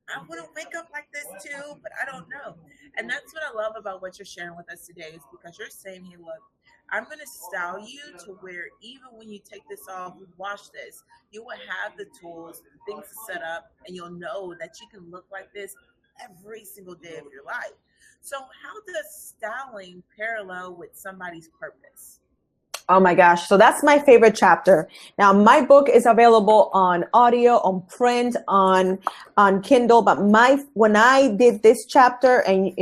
I want to wake up like this too, but I don't know. And that's what I love about what you're sharing with us today, is because you're saying, hey, look, I'm going to style you to where even when you take this off, wash this, you will have the tools, the things to set up, and you'll know that you can look like this every single day of your life. So how does styling parallel with somebody's purpose? Oh my gosh. So that's my favorite chapter. Now my book is available on audio, on print, on Kindle. But when I did this chapter and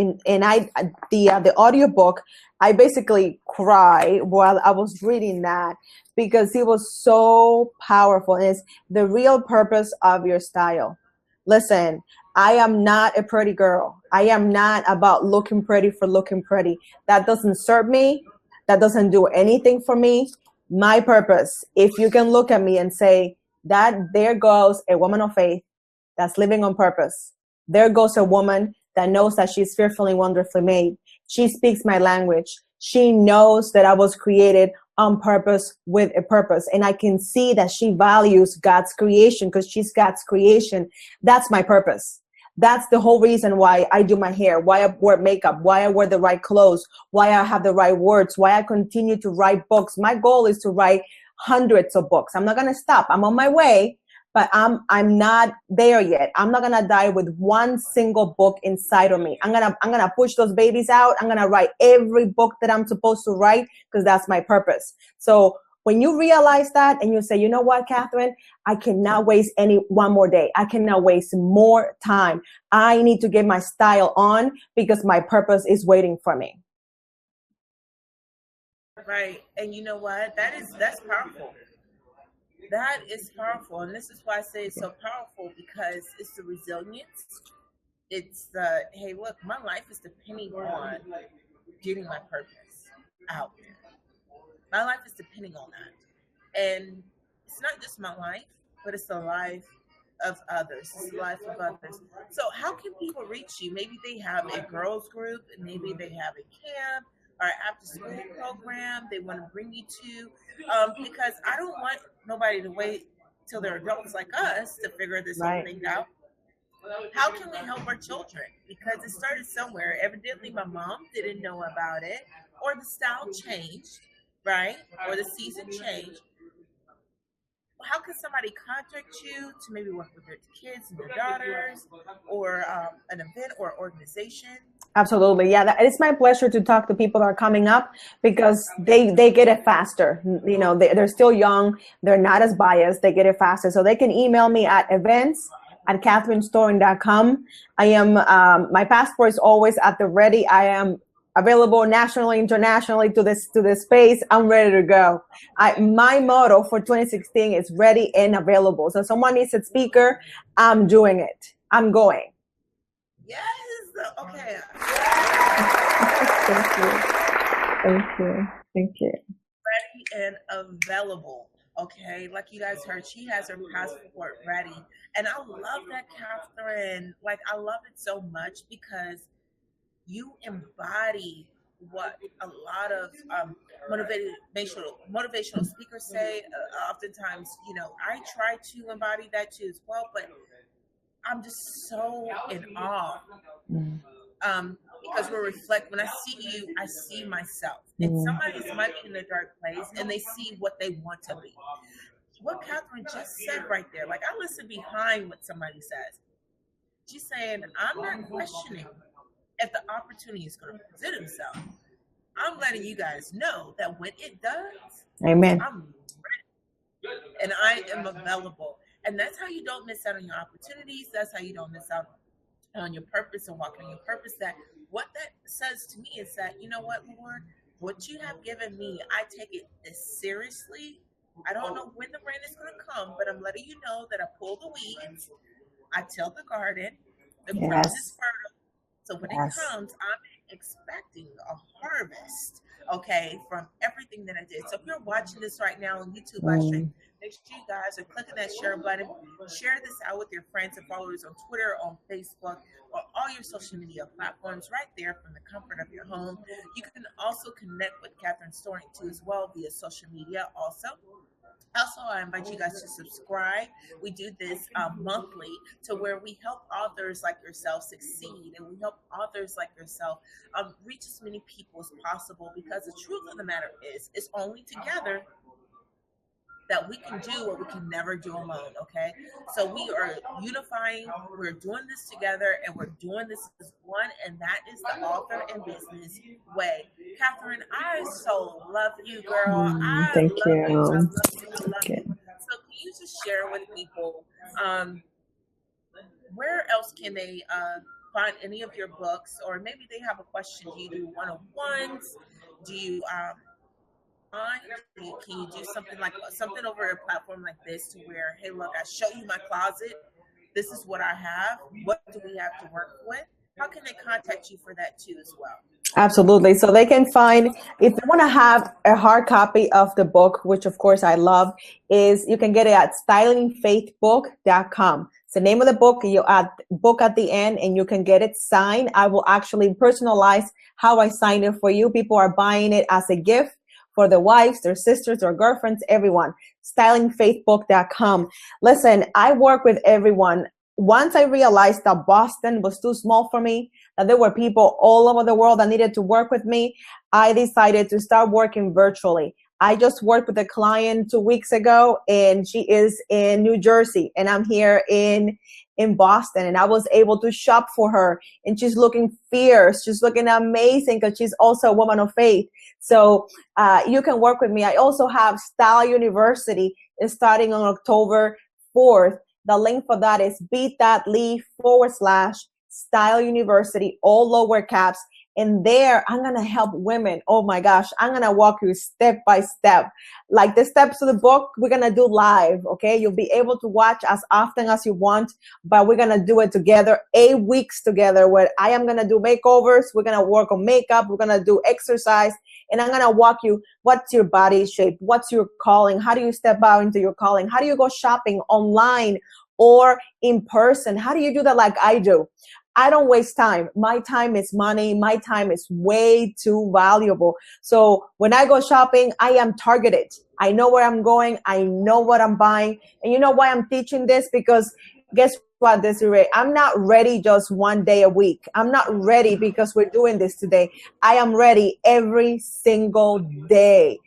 the audio book, I basically cried while I was reading that because it was so powerful. And it's the real purpose of your style. Listen, I am not a pretty girl. I am not about looking pretty for looking pretty. That doesn't serve me. That doesn't do anything for me. My purpose, if you can look at me and say that there goes a woman of faith that's living on purpose. There goes a woman that knows that she's fearfully and wonderfully made. She speaks my language. She knows that I was created on purpose with a purpose. And I can see that she values God's creation because she's God's creation. That's my purpose. That's the whole reason why I do my hair, why I wear makeup, why I wear the right clothes, why I have the right words, why I continue to write books. My goal is to write hundreds of books. I'm not going to stop. I'm on my way, but I'm not there yet. I'm not going to die with one single book inside of me. I'm going to push those babies out. I'm going to write every book that I'm supposed to write because that's my purpose. So When you realize that and you say, you know what, Catherine, I cannot waste one more day. I cannot waste more time. I need to get my style on because my purpose is waiting for me. Right. And you know what? That's powerful. That is powerful. And this is why I say it's so powerful, because it's the resilience. It's the, hey, look, my life is depending on getting my purpose out there. My life is depending on that. And it's not just my life, but it's the life of others. It's the life of others. So how can people reach you? Maybe they have a girls group, maybe they have a camp or after school program they want to bring you to, because I don't want nobody to wait till they're adults like us to figure this whole thing out. How can we help our children? Because it started somewhere. Evidently my mom didn't know about it, or the style changed, right? Or the season changed. How can somebody contact you to maybe work with their kids and their daughters, or an event or organization? Absolutely. Yeah, it's my pleasure to talk to people that are coming up, because they get it faster. You know, they're still young. They're not as biased. They get it faster. So they can email me at events@catherinestoring.com. I am, my passport is always at the ready. I am available nationally, internationally to this space. I'm ready to go. My motto for 2016 is ready and available. So someone needs a speaker, I'm doing it. I'm going. Yes. Okay. Thank you. Ready and available. Okay. Like you guys heard, she has her passport ready. And I love that, Catherine. Like, I love it so much because you embody what a lot of motivational speakers say. Oftentimes, you know, I try to embody that too as well, but I'm just so in awe. Because when I see you, I see myself. And somebody might be in a dark place and they see what they want to be. What Catherine just said right there, like, I listen behind what somebody says. She's saying, I'm not questioning if the opportunity is going to present itself. I'm letting you guys know that when it does, amen, I'm ready and I am available. And that's how you don't miss out on your opportunities. That's how you don't miss out on your purpose and walking on your purpose. That what that says to me is that, you know what, Lord, what you have given me, I take it as seriously. I don't know when the rain is going to come, but I'm letting you know that I pull the weeds, I till the garden, the ground is fertile. So when it comes, I'm expecting a harvest, okay, from everything that I did. So if you're watching this right now on YouTube live stream, make sure you guys are clicking that share button. Share this out with your friends and followers on Twitter, on Facebook, or all your social media platforms right there from the comfort of your home. You can also connect with Catherine Storing too as well via social media also. Also, I invite you guys to subscribe. We do this monthly to where we help authors like yourself succeed, and we help authors like yourself reach as many people as possible, because the truth of the matter is, it's only together that we can do what we can never do alone, okay? So we are unifying, we're doing this together, and we're doing this as one, and that is the author and business way. Catherine, I so love you, girl. Thank you. I love you. So can you just share with people, where else can they find any of your books, or maybe they have a question? Do you do one-on-ones? Do you can you do something over a platform like this to where, hey, look, I show you my closet. This is what I have. What do we have to work with? How can they contact you for that too as well? Absolutely. So they can find, if they want to have a hard copy of the book, which of course I love, is you can get it at stylingfaithbook.com. It's the name of the book. You add book at the end and you can get it signed. I will actually personalize how I sign it for you. People are buying it as a gift for their wives, their sisters, their girlfriends, everyone. Stylingfaithbook.com. Listen, I work with everyone. Once I realized that Boston was too small for me, that there were people all over the world that needed to work with me, I decided to start working virtually. I just worked with a client 2 weeks ago, and she is in New Jersey, and I'm here in Boston, and I was able to shop for her, and she's looking fierce. She's looking amazing because she's also a woman of faith. So you can work with me. I also have Style University is starting on October 4th. The link for that is bit.ly/Style University, all lower caps. And there, I'm going to help women. Oh my gosh, I'm going to walk you step by step. Like the steps of the book, we're going to do live, okay? You'll be able to watch as often as you want, but we're going to do it together, 8 weeks together, where I am going to do makeovers. We're going to work on makeup. We're going to do exercise. And I'm going to walk you, what's your body shape? What's your calling? How do you step out into your calling? How do you go shopping online or in person? How do you do that like I do? I don't waste time. My time is money. My time is way too valuable. So when I go shopping, I am targeted. I know where I'm going. I know what I'm buying. And you know why I'm teaching this? Because guess what, Desiree? I'm not ready just one day a week. I'm not ready because we're doing this today. I am ready every single day.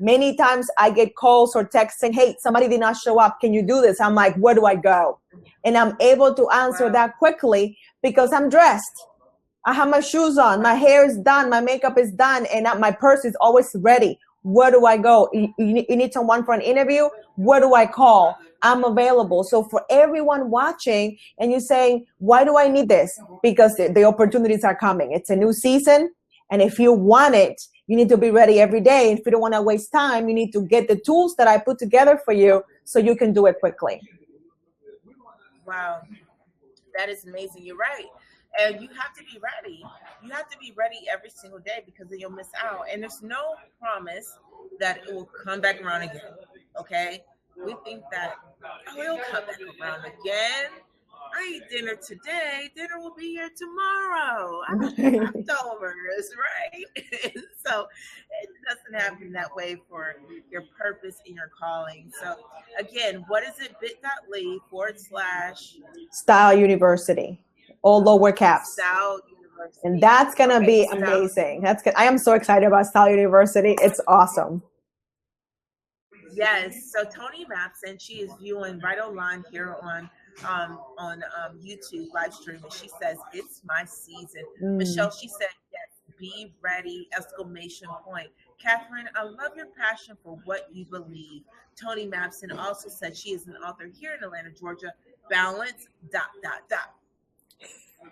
Many times I get calls or texts saying, hey, somebody did not show up. Can you do this? I'm like, where do I go? And I'm able to answer that quickly because I'm dressed. I have my shoes on. My hair is done. My makeup is done. And my purse is always ready. Where do I go? You need someone for an interview? Where do I call? I'm available. So for everyone watching and you're saying, why do I need this? Because the opportunities are coming. It's a new season. And if you want it, you need to be ready every day. If you don't want to waste time, you need to get the tools that I put together for you so you can do it quickly. Wow. That is amazing. You're right. And you have to be ready. You have to be ready every single day because then you'll miss out. And there's no promise that it will come back around again. Okay? We think that, oh, it'll come back around again. I eat dinner today. Dinner will be here tomorrow. I have leftovers, right? So it doesn't happen that way for your purpose and your calling. So again, what is it? bit.ly/Style University, all lower caps. Style University. And that's going to be amazing. I am so excited about Style University. It's awesome. Yes. So Tony Mapson, she is viewing right online here on YouTube live stream, and she says it's my season. Michelle, she said yes, be ready, exclamation point. Catherine, I love your passion for what you believe. Tony Mapson also said she is an author here in Atlanta, Georgia. Balance, ...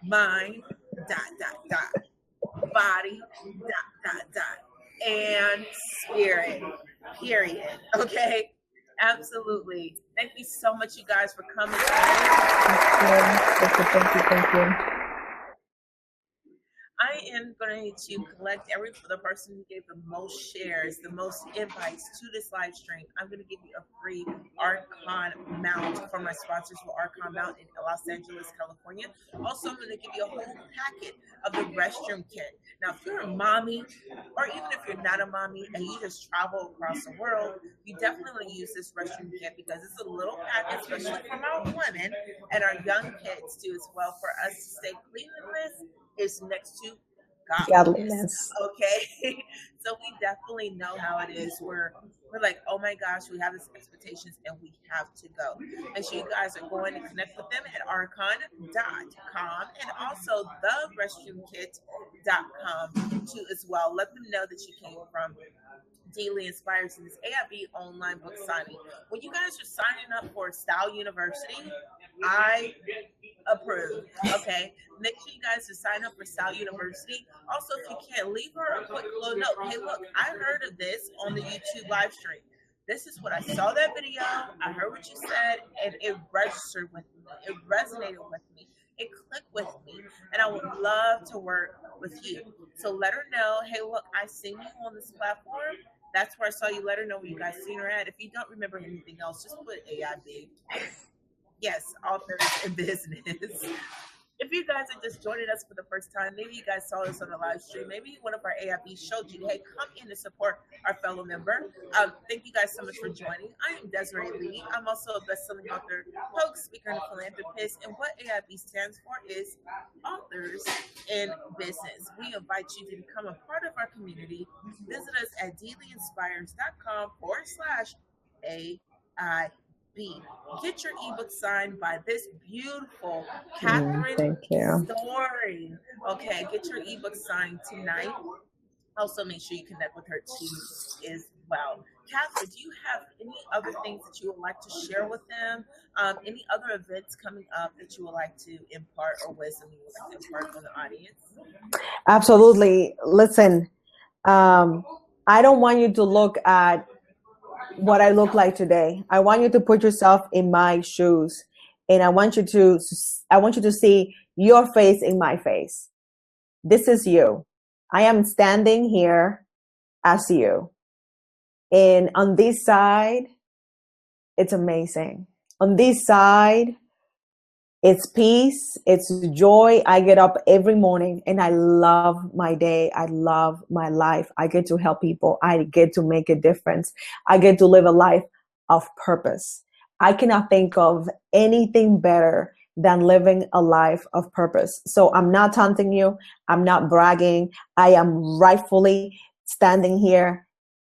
mind, ... body, ... and spirit, period. Okay. Absolutely. Thank you so much, you guys, for coming. Thank you. I am going to collect the person who gave the most shares, the most invites to this live stream. I'm going to give you a free Archon mount from my sponsors for Archon Mount in Los Angeles, California. Also, I'm going to give you a whole packet of the restroom kit. Now, if you're a mommy, or even if you're not a mommy and you just travel across the world, you definitely use this restroom kit because it's a little packet, especially from our women and our young kids too, as well, for us to stay cleanliness is next to godliness. Okay. So we definitely know how it is. We're like, oh my gosh, we have these expectations and we have to go. Make sure you guys are going to connect with them at archon.com and also therestroomkit.com too as well. Let them know that you came from Daily Inspires in this AIB online book signing. When you guys are signing up for Style University, I approve. Okay. Make sure you guys to sign up for Style University. Also, if you can't, leave her a quick little note. Hey, look, I heard of this on the YouTube live stream. This is what I saw that video. I heard what you said, and it registered with me. It resonated with me. It clicked with me, and I would love to work with you. So let her know, hey, look, I seen you on this platform. That's where I saw you. Let her know where you guys seen her at. If you don't remember anything else, just put AIB. Yes, authors in business. If If you guys are just joining us for the first time, maybe you guys saw us on the live stream. Maybe one of our AIB showed you, hey, come in to support our fellow member. Thank you guys so much for joining. I am Desiree Lee. I'm also a best-selling author, poet, speaker, and philanthropist. And what AIB stands for is Authors in Business. We invite you to become a part of our community. Visit us at deelyinspires.com/AIB. Get your ebook signed by this beautiful Catherine Storing. Okay, get your ebook signed tonight. Also, make sure you connect with her too as well. Catherine, do you have any other things that you would like to share with them? Any other events coming up that you would like to impart or wisdom you would like to impart on the audience? Absolutely. Listen, I don't want you to look at what I look like today. I want you to put yourself in my shoes, and I want you to see your face in my face. This is you. I am standing here as you. And on this side, it's amazing. On this side, it's peace, it's joy. I get up every morning and I love my day. I love my life. I get to help people. I get to make a difference. I get to live a life of purpose. I cannot think of anything better than living a life of purpose. So I'm not taunting you. I'm not bragging. I am rightfully standing here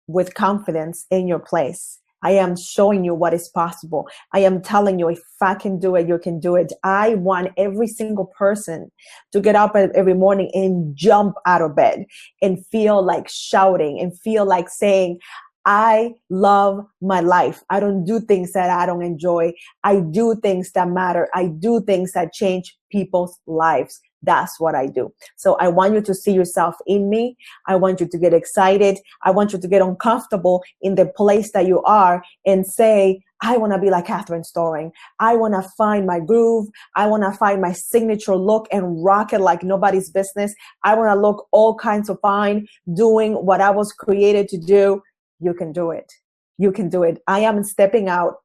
with confidence in your place. I am showing you what is possible. I am telling you, if I can do it, you can do it. I want every single person to get up every morning and jump out of bed and feel like shouting and feel like saying, I love my life. I don't do things that I don't enjoy. I do things that matter. I do things that change people's lives. That's what I do. So I want you to see yourself in me. I want you to get excited. I want you to get uncomfortable in the place that you are and say, I want to be like Catherine Storing. I want to find my groove. I want to find my signature look and rock it like nobody's business. I want to look all kinds of fine doing what I was created to do. You can do it. You can do it. I am stepping out.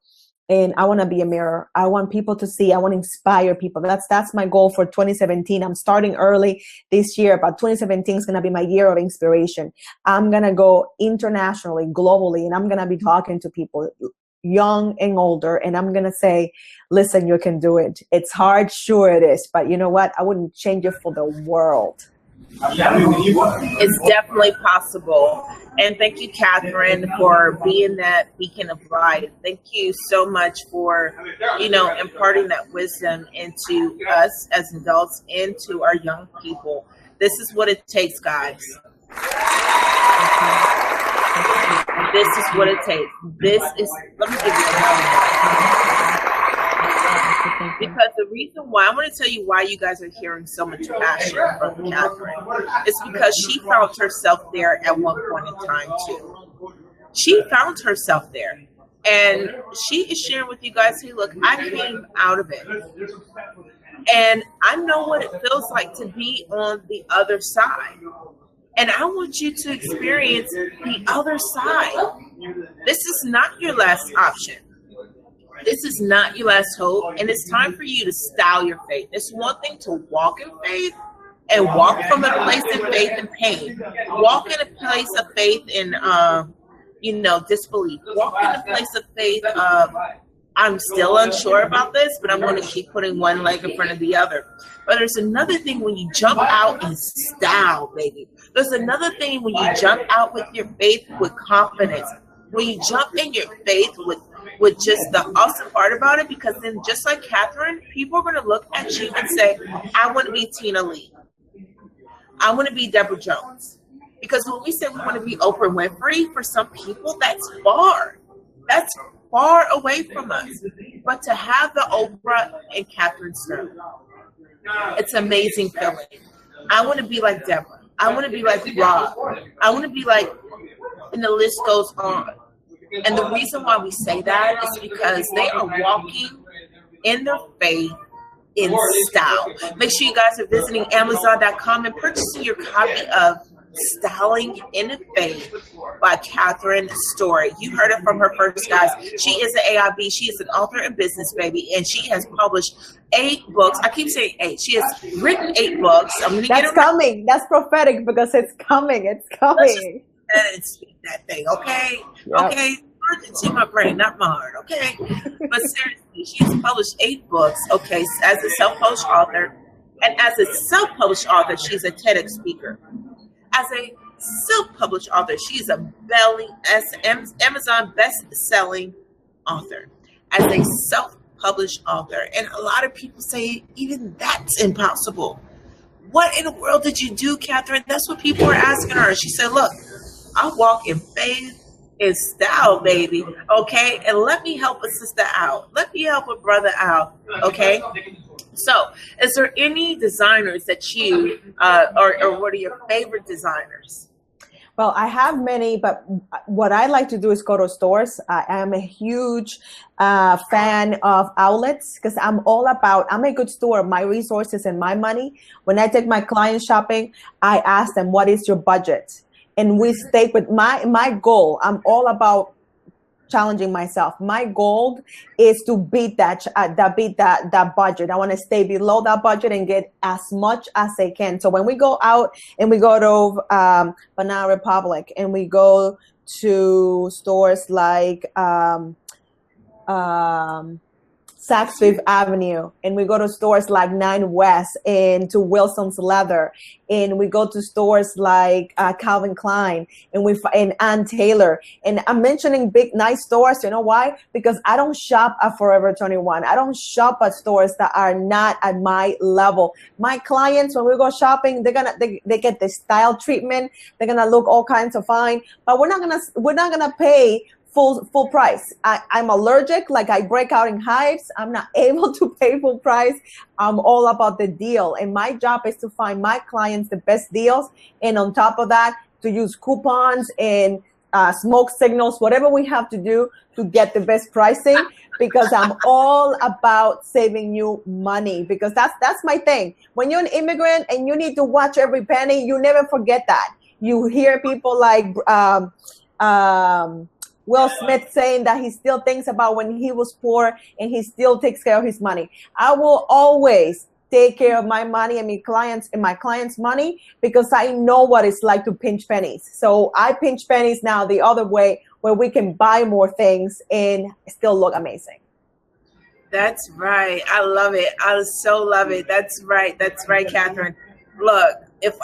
And I want to be a mirror. I want people to see. I want to inspire people. That's my goal for 2017. I'm starting early this year, but 2017 is going to be my year of inspiration. I'm going to go internationally, globally, and I'm going to be talking to people young and older. And I'm going to say, listen, you can do it. It's hard. Sure it is. But you know what? I wouldn't change it for the world. It's definitely possible. And thank you, Catherine, for being that beacon of light. Thank you so much for, imparting that wisdom into us as adults and to our young people. This is what it takes, guys. This is what it takes. Let me give you a because the reason why, I want to tell you why you guys are hearing so much passion from Catherine. It's because she found herself there at one point in time too. She found herself there. And she is sharing with you guys, hey, look, I came out of it. And I know what it feels like to be on the other side. And I want you to experience the other side. This is not your last option. This is not your last hope, and it's time for you to style your faith. It's one thing to walk in faith and walk from a place of faith and pain. Walk in a place of faith in, disbelief. Walk in a place of faith of, I'm still unsure about this, but I'm going to keep putting one leg in front of the other. But there's another thing when you jump out in style, baby. There's another thing when you jump out with your faith with confidence. When you jump in your faith with just the awesome part about it, because then just like Catherine, people are going to look at you and say, I want to be Tina Lee. I want to be Deborah Jones. Because when we say we want to be Oprah Winfrey, for some people, that's far. That's far away from us. But to have the Oprah and Catherine Stone, it's an amazing feeling. I want to be like Deborah. I want to be like Rob. I want to be like, and the list goes on. And the reason why we say that is because they are walking in their faith in style. Make sure you guys are visiting Amazon.com and purchasing your copy of Styling in Faith by Catherine Story. You heard it from her first, guys. She is an AIB. She is an author and business baby, and she has published 8 books. I keep saying 8. She has written 8 books. I'm going to get it coming. That's prophetic because it's coming. It's coming. Let's speak that thing, okay? Yep. Okay. Urgency, my brain, not my heart, okay? But seriously, she has published 8 books, okay, as a self-published author. And as a self-published author, she's a TEDx speaker. As a self-published author, she's a Amazon best-selling author. As a self-published author, and a lot of people say even that's impossible. What in the world did you do, Catherine? That's what people are asking her. She said, look, I walk in faith and style, baby, okay? And let me help a sister out. Let me help a brother out, okay? So, is there any designers that you, or what are your favorite designers? Well, I have many, but what I like to do is go to stores. I am a huge fan of outlets because I'm a good store of my resources and my money. When I take my clients shopping, I ask them, what is your budget? And we stay with my goal. I'm all about challenging myself. My goal is to beat that budget. I want to stay below that budget and get as much as I can. So when we go out and we go to Banana Republic and we go to stores like Saks Fifth Avenue, and we go to stores like 9 West and to Wilson's Leather, and we go to stores like Calvin Klein and Ann Taylor. And I'm mentioning big, nice stores. You know why? Because I don't shop at Forever 21. I don't shop at stores that are not at my level. My clients, when we go shopping, they get the style treatment. They're gonna look all kinds of fine, but we're not gonna pay full price. I'm allergic, like I break out in hives. I'm not able to pay full price. I'm all about the deal. And my job is to find my clients the best deals. And on top of that, to use coupons and smoke signals, whatever we have to do to get the best pricing, because I'm all about saving you money, because that's my thing. When you're an immigrant and you need to watch every penny, you never forget that. You hear people like, Will Smith saying that he still thinks about when he was poor and he still takes care of his money. I will always take care of my money and my clients' money, because I know what it's like to pinch pennies. So I pinch pennies now the other way, where we can buy more things and still look amazing. That's right. I love it. I so love it. That's right. That's right, Catherine. Look, if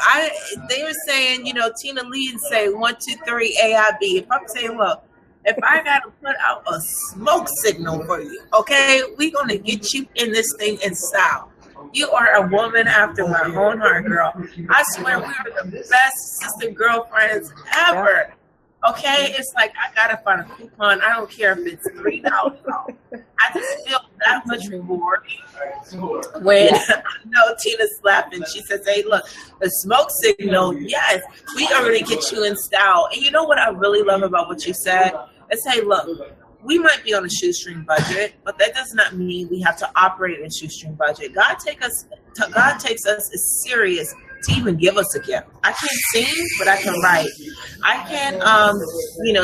they were saying, Tina Lee and say 1, 2, 3 AIB. If I'm saying, look, if I got to put out a smoke signal for you, okay, we're going to get you in this thing in style. You are a woman after my own heart, girl. I swear we are the best sister girlfriends ever. Okay, it's like I got to find a coupon. I don't care if it's $3. I just feel that much rewarding when I know Tina's laughing. She says, hey, look, the smoke signal, yes, we are going to get you in style. And you know what I really love about what you said? Is, hey, look, we might be on a shoestring budget, but that does not mean we have to operate in a shoestring budget. God takes us as serious to even give us a gift. I can't sing, but I can write. I can,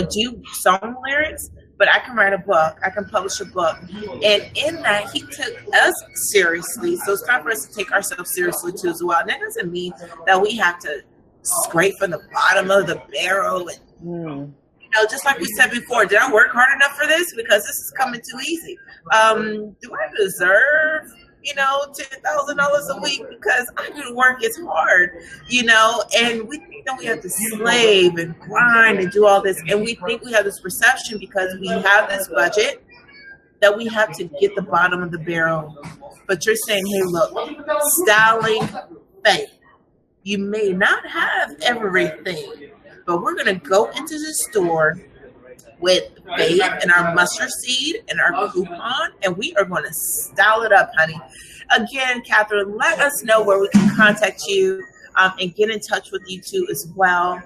do song lyrics, but I can write a book. I can publish a book. And in that, he took us seriously. So it's time for us to take ourselves seriously too as well. And that doesn't mean that we have to scrape from the bottom of the barrel and just like we said before, did I work hard enough for this? Because this is coming too easy. Do I deserve, $10,000 a week because I do the work? It's hard, and we think that we have to slave and grind and do all this. And we think we have this perception because we have this budget that we have to get the bottom of the barrel. But you're saying, hey, look, styling faith. You may not have everything, but we're going to go into the store with faith and our mustard seed and our coupon, and we are going to style it up, honey. Again, Catherine, let us know where we can contact you and get in touch with you too as well.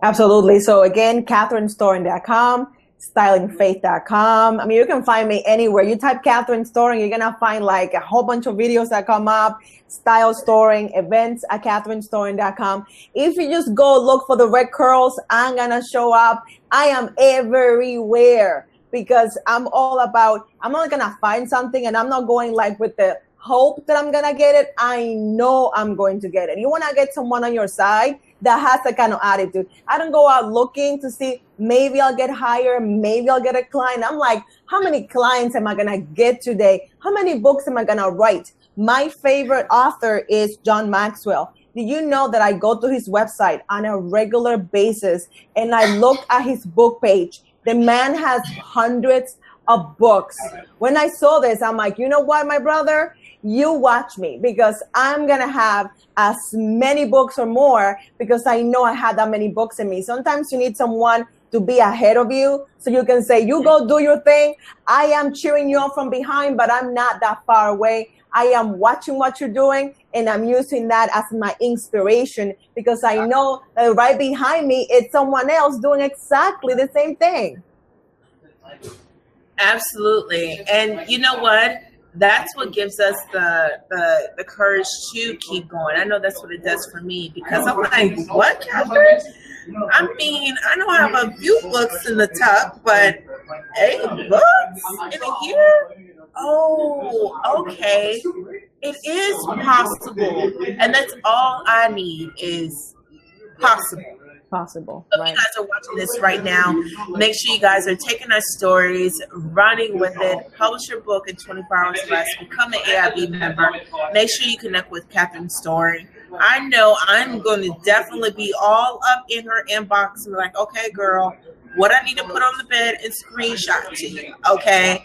Absolutely. So again, CatherineStoring.com, stylingfaith.com. I mean, you can find me anywhere. You type Catherine Storing, you're going to find like a whole bunch of videos that come up. Style Storing, events at catherinestoring.com. If you just go look for the red curls, I'm going to show up. I am everywhere because I'm all about, I'm not going to find something and I'm not going like with the hope that I'm going to get it. I know I'm going to get it. You want to get someone on your side that has that kind of attitude. I don't go out looking to see, maybe I'll get hired, maybe I'll get a client. I'm like, how many clients am I going to get today? How many books am I going to write? My favorite author is John Maxwell. Do you know that I go to his website on a regular basis and I look at his book page? The man has hundreds of books. When I saw this, I'm like, you know what, my brother? You watch me because I'm going to have as many books or more because I know I had that many books in me. Sometimes you need someone to be ahead of you so you can say, you go do your thing. I am cheering you on from behind, but I'm not that far away. I am watching what you're doing and I'm using that as my inspiration because I know that right behind me is someone else doing exactly the same thing. Absolutely. And you know what? That's what gives us the courage to keep going. I know that's what it does for me because I'm like, what, Catherine? I mean, I know I have a few books in the tub, but 8 books in a year? Oh, okay. It is possible. And that's all I need is possible. Possible. So right. if you guys are watching this right now, make sure you guys are taking our stories, running with it, publish your book in 24 hours less, become an AIB member. Make sure you connect with Catherine Storing. I know I'm going to definitely be all up in her inbox and be like, okay, girl, what I need to put on the bed and screenshot to you, okay?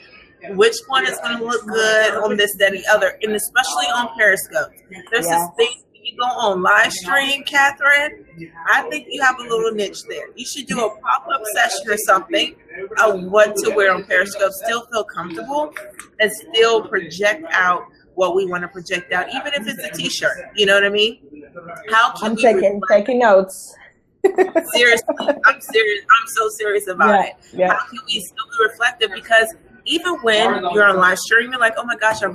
Which one is going to look good on this, that, and the other, and especially on Periscope. There's this thing. You go on live stream, Catherine, I think you have a little niche there. You should do a pop-up session or something of what to wear on Periscope, still feel comfortable, and still project out what we want to project out, even if it's a t-shirt. You know what I mean? How can I'm taking notes. Seriously, I'm serious. I'm so serious about it. Yeah. How can we still be reflective? Because even when you're on live stream, you're like, oh my gosh, I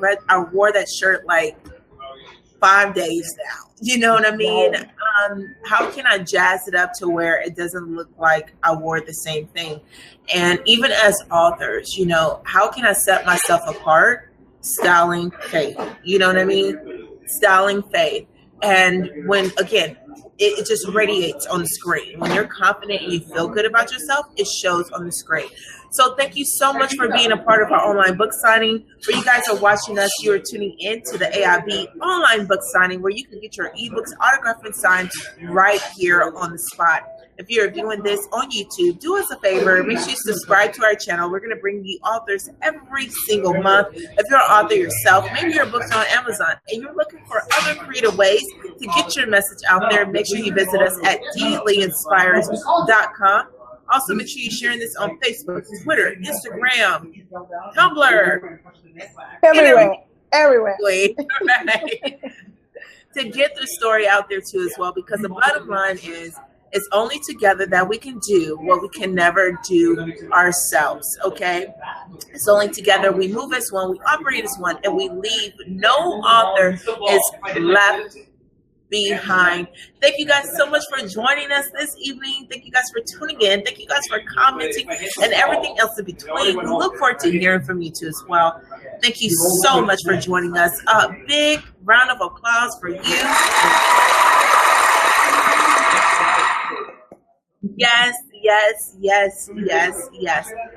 wore that shirt like 5 days now. You know what I mean? How can I jazz it up to where it doesn't look like I wore the same thing? And even as authors, you know, how can I set myself apart? Styling faith. You know what I mean? Styling faith. And when, again, it just radiates on the screen. When you're confident and you feel good about yourself, it shows on the screen. So thank you so much for being a part of our online book signing. For you guys who are watching us, you are tuning in to the AIB online book signing where you can get your ebooks autographed and signed right here on the spot. If you're viewing this on YouTube, do us a favor. Make sure you subscribe to our channel. We're going to bring you authors every single month. If you're an author yourself, maybe your book's on Amazon and you're looking for other creative ways to get your message out there, make sure you visit us at dleeinspires.com. Also, make sure you're sharing this on Facebook, Twitter, Instagram, Tumblr. Everywhere. Right. To get the story out there too as well, because the bottom line is it's only together that we can do what we can never do ourselves, okay? It's only together we move as one, we operate as one, and we leave. No author is left behind. Thank you guys so much for joining us this evening. Thank you guys for tuning in. Thank you guys for commenting and everything else in between. We look forward to hearing from you too as well. Thank you so much for joining us. A big round of applause for you. Yes.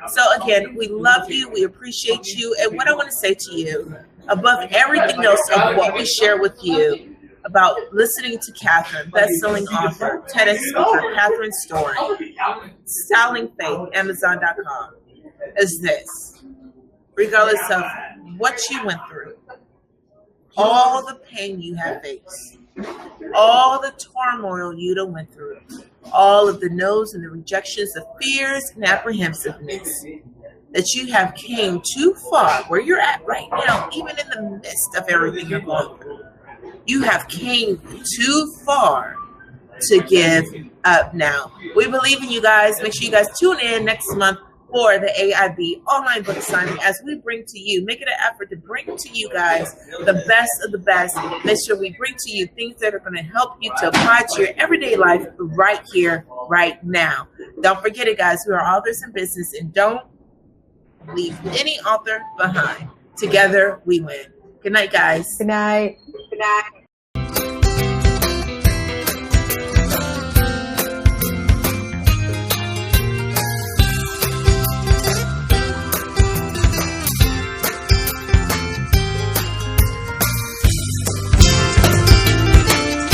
So again, we love you. We appreciate you. And what I want to say to you, above everything else of what we share with you, about listening to Catherine, best-selling author, TEDx speaker, Catherine Storing, Styling Faith, Amazon.com, is this. Regardless of what you went through, all the pain you have faced, all the turmoil you done went through, all of the no's and the rejections, the fears and apprehensiveness, that you have came too far where you're at right now, even in the midst of everything you're going through. You have came too far to give up now. We believe in you guys. Make sure you guys tune in next month for the AIB online book signing as we bring to you, make it an effort to bring to you guys the best of the best. Make sure we bring to you things that are going to help you to apply to your everyday life right here, right now. Don't forget it, guys. We are authors in business, and don't leave any author behind. Together we win. Good night, guys. Good night. Good night.